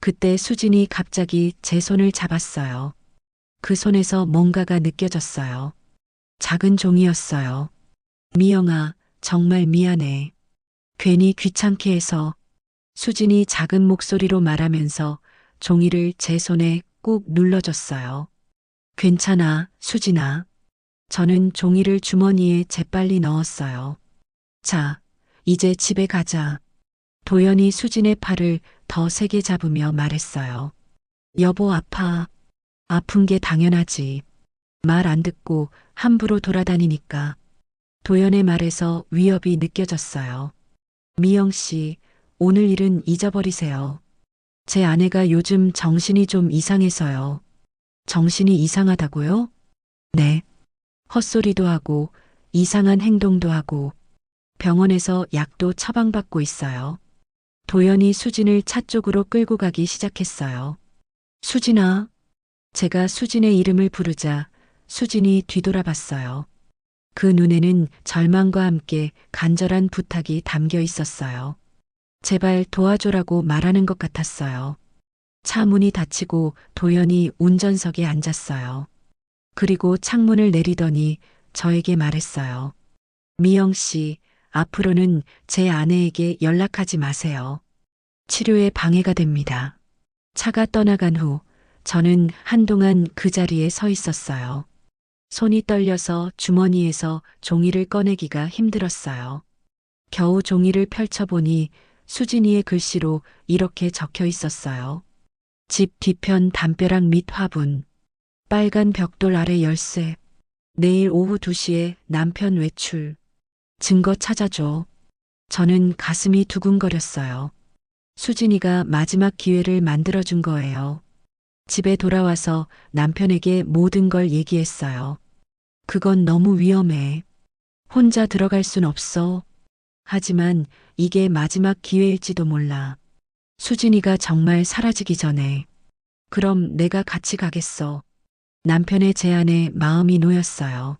그때 수진이 갑자기 제 손을 잡았어요. 그 손에서 뭔가가 느껴졌어요. 작은 종이였어요. 미영아, 정말 미안해. 괜히 귀찮게 해서. 수진이 작은 목소리로 말하면서 종이를 제 손에 꾹 눌러줬어요. 괜찮아, 수진아. 저는 종이를 주머니에 재빨리 넣었어요. 자, 이제 집에 가자. 도연이 수진의 팔을 더 세게 잡으며 말했어요. 여보, 아파. 아픈 게 당연하지. 말 안 듣고 함부로 돌아다니니까. 도연의 말에서 위협이 느껴졌어요. 미영 씨, 오늘 일은 잊어버리세요. 제 아내가 요즘 정신이 좀 이상해서요. 정신이 이상하다고요? 네. 헛소리도 하고, 이상한 행동도 하고, 병원에서 약도 처방받고 있어요. 도연이 수진을 차 쪽으로 끌고 가기 시작했어요. 수진아. 제가 수진의 이름을 부르자 수진이 뒤돌아봤어요. 그 눈에는 절망과 함께 간절한 부탁이 담겨 있었어요. 제발 도와줘라고 말하는 것 같았어요. 차 문이 닫히고 도연이 운전석에 앉았어요. 그리고 창문을 내리더니 저에게 말했어요. 미영 씨, 앞으로는 제 아내에게 연락하지 마세요. 치료에 방해가 됩니다. 차가 떠나간 후 저는 한동안 그 자리에 서 있었어요. 손이 떨려서 주머니에서 종이를 꺼내기가 힘들었어요. 겨우 종이를 펼쳐보니 수진이의 글씨로 이렇게 적혀 있었어요. 집 뒤편 담벼락 및 화분. 빨간 벽돌 아래 열쇠. 내일 오후 2시에 남편 외출. 증거 찾아줘. 저는 가슴이 두근거렸어요. 수진이가 마지막 기회를 만들어준 거예요. 집에 돌아와서 남편에게 모든 걸 얘기했어요. 그건 너무 위험해. 혼자 들어갈 순 없어. 하지만 이게 마지막 기회일지도 몰라. 수진이가 정말 사라지기 전에. 그럼 내가 같이 가겠어. 남편의 제안에 마음이 놓였어요.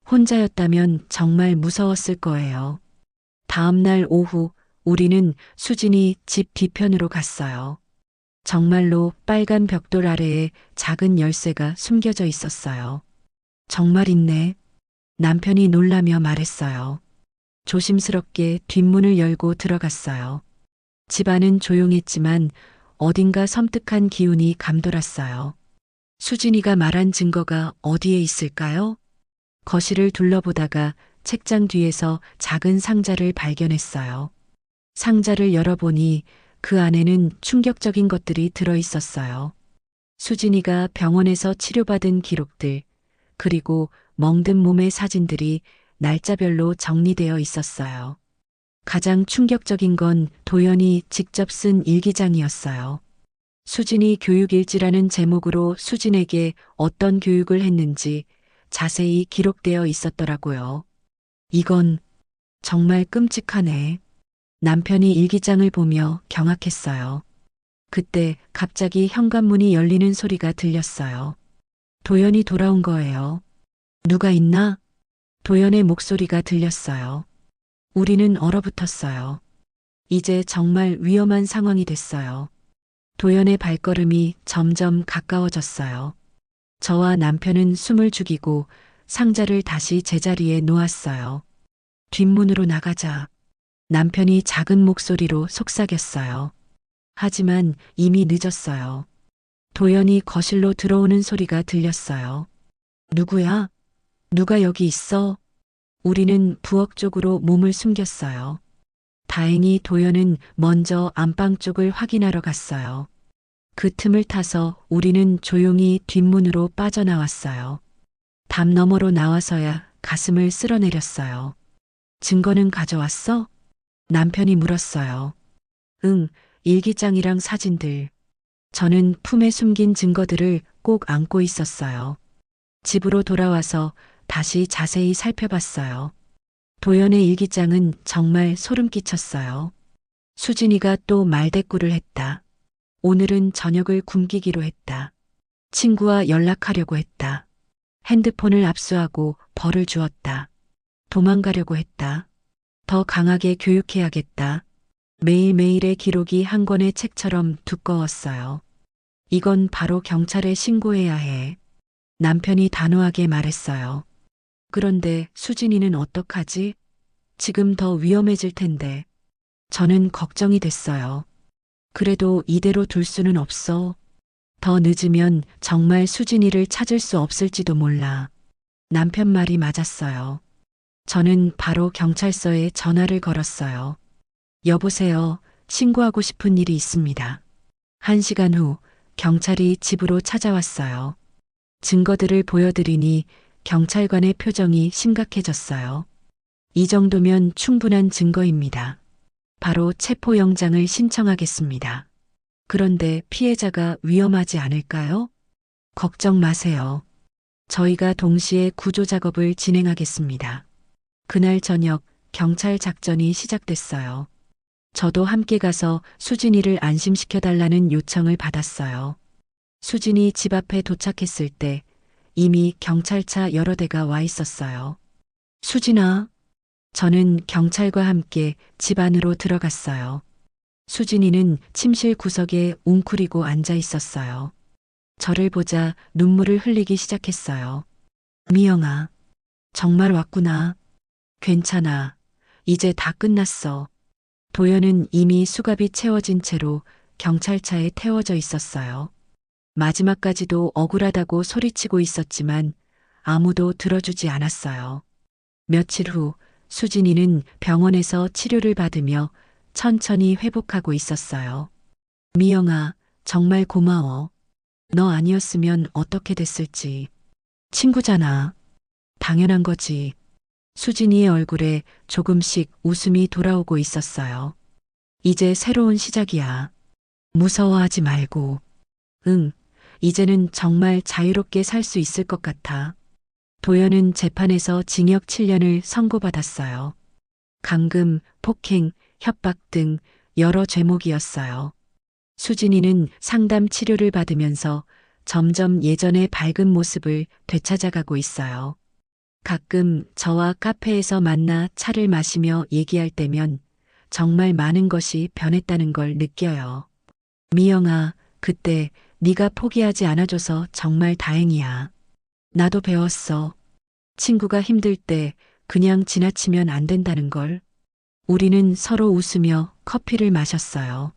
혼자였다면 정말 무서웠을 거예요. 다음 날 오후 우리는 수진이 집 뒤편으로 갔어요. 정말로 빨간 벽돌 아래에 작은 열쇠가 숨겨져 있었어요. 정말 있네. 남편이 놀라며 말했어요. 조심스럽게 뒷문을 열고 들어갔어요. 집안은 조용했지만 어딘가 섬뜩한 기운이 감돌았어요. 수진이가 말한 증거가 어디에 있을까요? 거실을 둘러보다가 책장 뒤에서 작은 상자를 발견했어요. 상자를 열어보니 그 안에는 충격적인 것들이 들어 있었어요. 수진이가 병원에서 치료받은 기록들, 그리고 멍든 몸의 사진들이 날짜별로 정리되어 있었어요. 가장 충격적인 건 도연이 직접 쓴 일기장이었어요. 수진이 교육일지라는 제목으로 수진에게 어떤 교육을 했는지 자세히 기록되어 있었더라고요. 이건 정말 끔찍하네. 남편이 일기장을 보며 경악했어요. 그때 갑자기 현관문이 열리는 소리가 들렸어요. 도연이 돌아온 거예요. 누가 있나? 도연의 목소리가 들렸어요. 우리는 얼어붙었어요. 이제 정말 위험한 상황이 됐어요. 도연의 발걸음이 점점 가까워졌어요. 저와 남편은 숨을 죽이고 상자를 다시 제자리에 놓았어요. 뒷문으로 나가자. 남편이 작은 목소리로 속삭였어요. 하지만 이미 늦었어요. 도연이 거실로 들어오는 소리가 들렸어요. 누구야? 누가 여기 있어? 우리는 부엌 쪽으로 몸을 숨겼어요. 다행히 도연은 먼저 안방 쪽을 확인하러 갔어요. 그 틈을 타서 우리는 조용히 뒷문으로 빠져나왔어요. 담 너머로 나와서야 가슴을 쓸어내렸어요. 증거는 가져왔어? 남편이 물었어요. 응, 일기장이랑 사진들. 저는 품에 숨긴 증거들을 꼭 안고 있었어요. 집으로 돌아와서 다시 자세히 살펴봤어요. 도연의 일기장은 정말 소름 끼쳤어요. 수진이가 또 말대꾸를 했다. 오늘은 저녁을 굶기기로 했다. 친구와 연락하려고 했다. 핸드폰을 압수하고 벌을 주었다. 도망가려고 했다. 더 강하게 교육해야겠다. 매일매일의 기록이 한 권의 책처럼 두꺼웠어요. 이건 바로 경찰에 신고해야 해. 남편이 단호하게 말했어요. 그런데 수진이는 어떡하지? 지금 더 위험해질 텐데. 저는 걱정이 됐어요. 그래도 이대로 둘 수는 없어. 더 늦으면 정말 수진이를 찾을 수 없을지도 몰라. 남편 말이 맞았어요. 저는 바로 경찰서에 전화를 걸었어요. 여보세요. 신고하고 싶은 일이 있습니다. 1시간 후 경찰이 집으로 찾아왔어요. 증거들을 보여드리니 경찰관의 표정이 심각해졌어요. 이 정도면 충분한 증거입니다. 바로 체포영장을 신청하겠습니다. 그런데 피해자가 위험하지 않을까요? 걱정 마세요. 저희가 동시에 구조 작업을 진행하겠습니다. 그날 저녁 경찰 작전이 시작됐어요. 저도 함께 가서 수진이를 안심시켜달라는 요청을 받았어요. 수진이 집 앞에 도착했을 때 이미 경찰차 여러 대가 와 있었어요. 수진아, 저는 경찰과 함께 집 안으로 들어갔어요. 수진이는 침실 구석에 웅크리고 앉아 있었어요. 저를 보자 눈물을 흘리기 시작했어요. 미영아, 정말 왔구나. 괜찮아. 이제 다 끝났어. 도연은 이미 수갑이 채워진 채로 경찰차에 태워져 있었어요. 마지막까지도 억울하다고 소리치고 있었지만 아무도 들어주지 않았어요. 며칠 후 수진이는 병원에서 치료를 받으며 천천히 회복하고 있었어요. 미영아, 정말 고마워. 너 아니었으면 어떻게 됐을지. 친구잖아. 당연한 거지. 수진이의 얼굴에 조금씩 웃음이 돌아오고 있었어요. 이제 새로운 시작이야. 무서워하지 말고. 응, 이제는 정말 자유롭게 살 수 있을 것 같아. 도연은 재판에서 징역 7년을 선고받았어요. 감금, 폭행, 협박 등 여러 죄목이었어요. 수진이는 상담 치료를 받으면서 점점 예전의 밝은 모습을 되찾아가고 있어요. 가끔 저와 카페에서 만나 차를 마시며 얘기할 때면 정말 많은 것이 변했다는 걸 느껴요. 미영아, 그때 네가 포기하지 않아줘서 정말 다행이야. 나도 배웠어. 친구가 힘들 때 그냥 지나치면 안 된다는 걸. 우리는 서로 웃으며 커피를 마셨어요.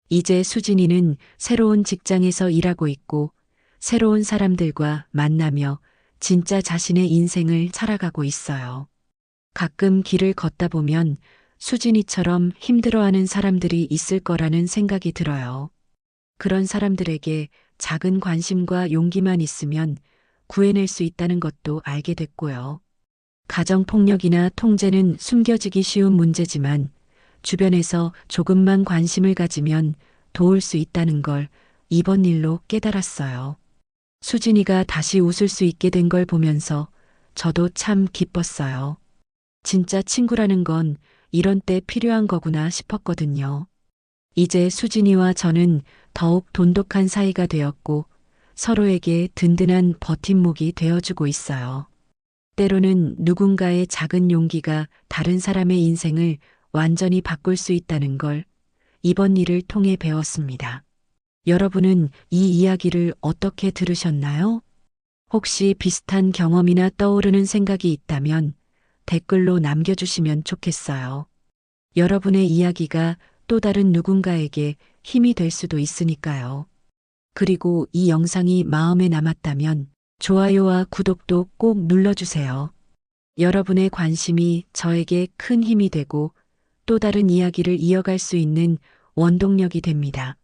이제 수진이는 새로운 직장에서 일하고 있고 새로운 사람들과 만나며 진짜 자신의 인생을 살아가고 있어요. 가끔 길을 걷다 보면 수진이처럼 힘들어하는 사람들이 있을 거라는 생각이 들어요. 그런 사람들에게 작은 관심과 용기만 있으면 구해낼 수 있다는 것도 알게 됐고요. 가정폭력이나 통제는 숨겨지기 쉬운 문제지만 주변에서 조금만 관심을 가지면 도울 수 있다는 걸 이번 일로 깨달았어요. 수진이가 다시 웃을 수 있게 된 걸 보면서 저도 참 기뻤어요. 진짜 친구라는 건 이런 때 필요한 거구나 싶었거든요. 이제 수진이와 저는 더욱 돈독한 사이가 되었고 서로에게 든든한 버팀목이 되어주고 있어요. 때로는 누군가의 작은 용기가 다른 사람의 인생을 완전히 바꿀 수 있다는 걸 이번 일을 통해 배웠습니다. 여러분은 이 이야기를 어떻게 들으셨나요? 혹시 비슷한 경험이나 떠오르는 생각이 있다면 댓글로 남겨주시면 좋겠어요. 여러분의 이야기가 또 다른 누군가에게 힘이 될 수도 있으니까요. 그리고 이 영상이 마음에 남았다면 좋아요와 구독도 꼭 눌러주세요. 여러분의 관심이 저에게 큰 힘이 되고 또 다른 이야기를 이어갈 수 있는 원동력이 됩니다.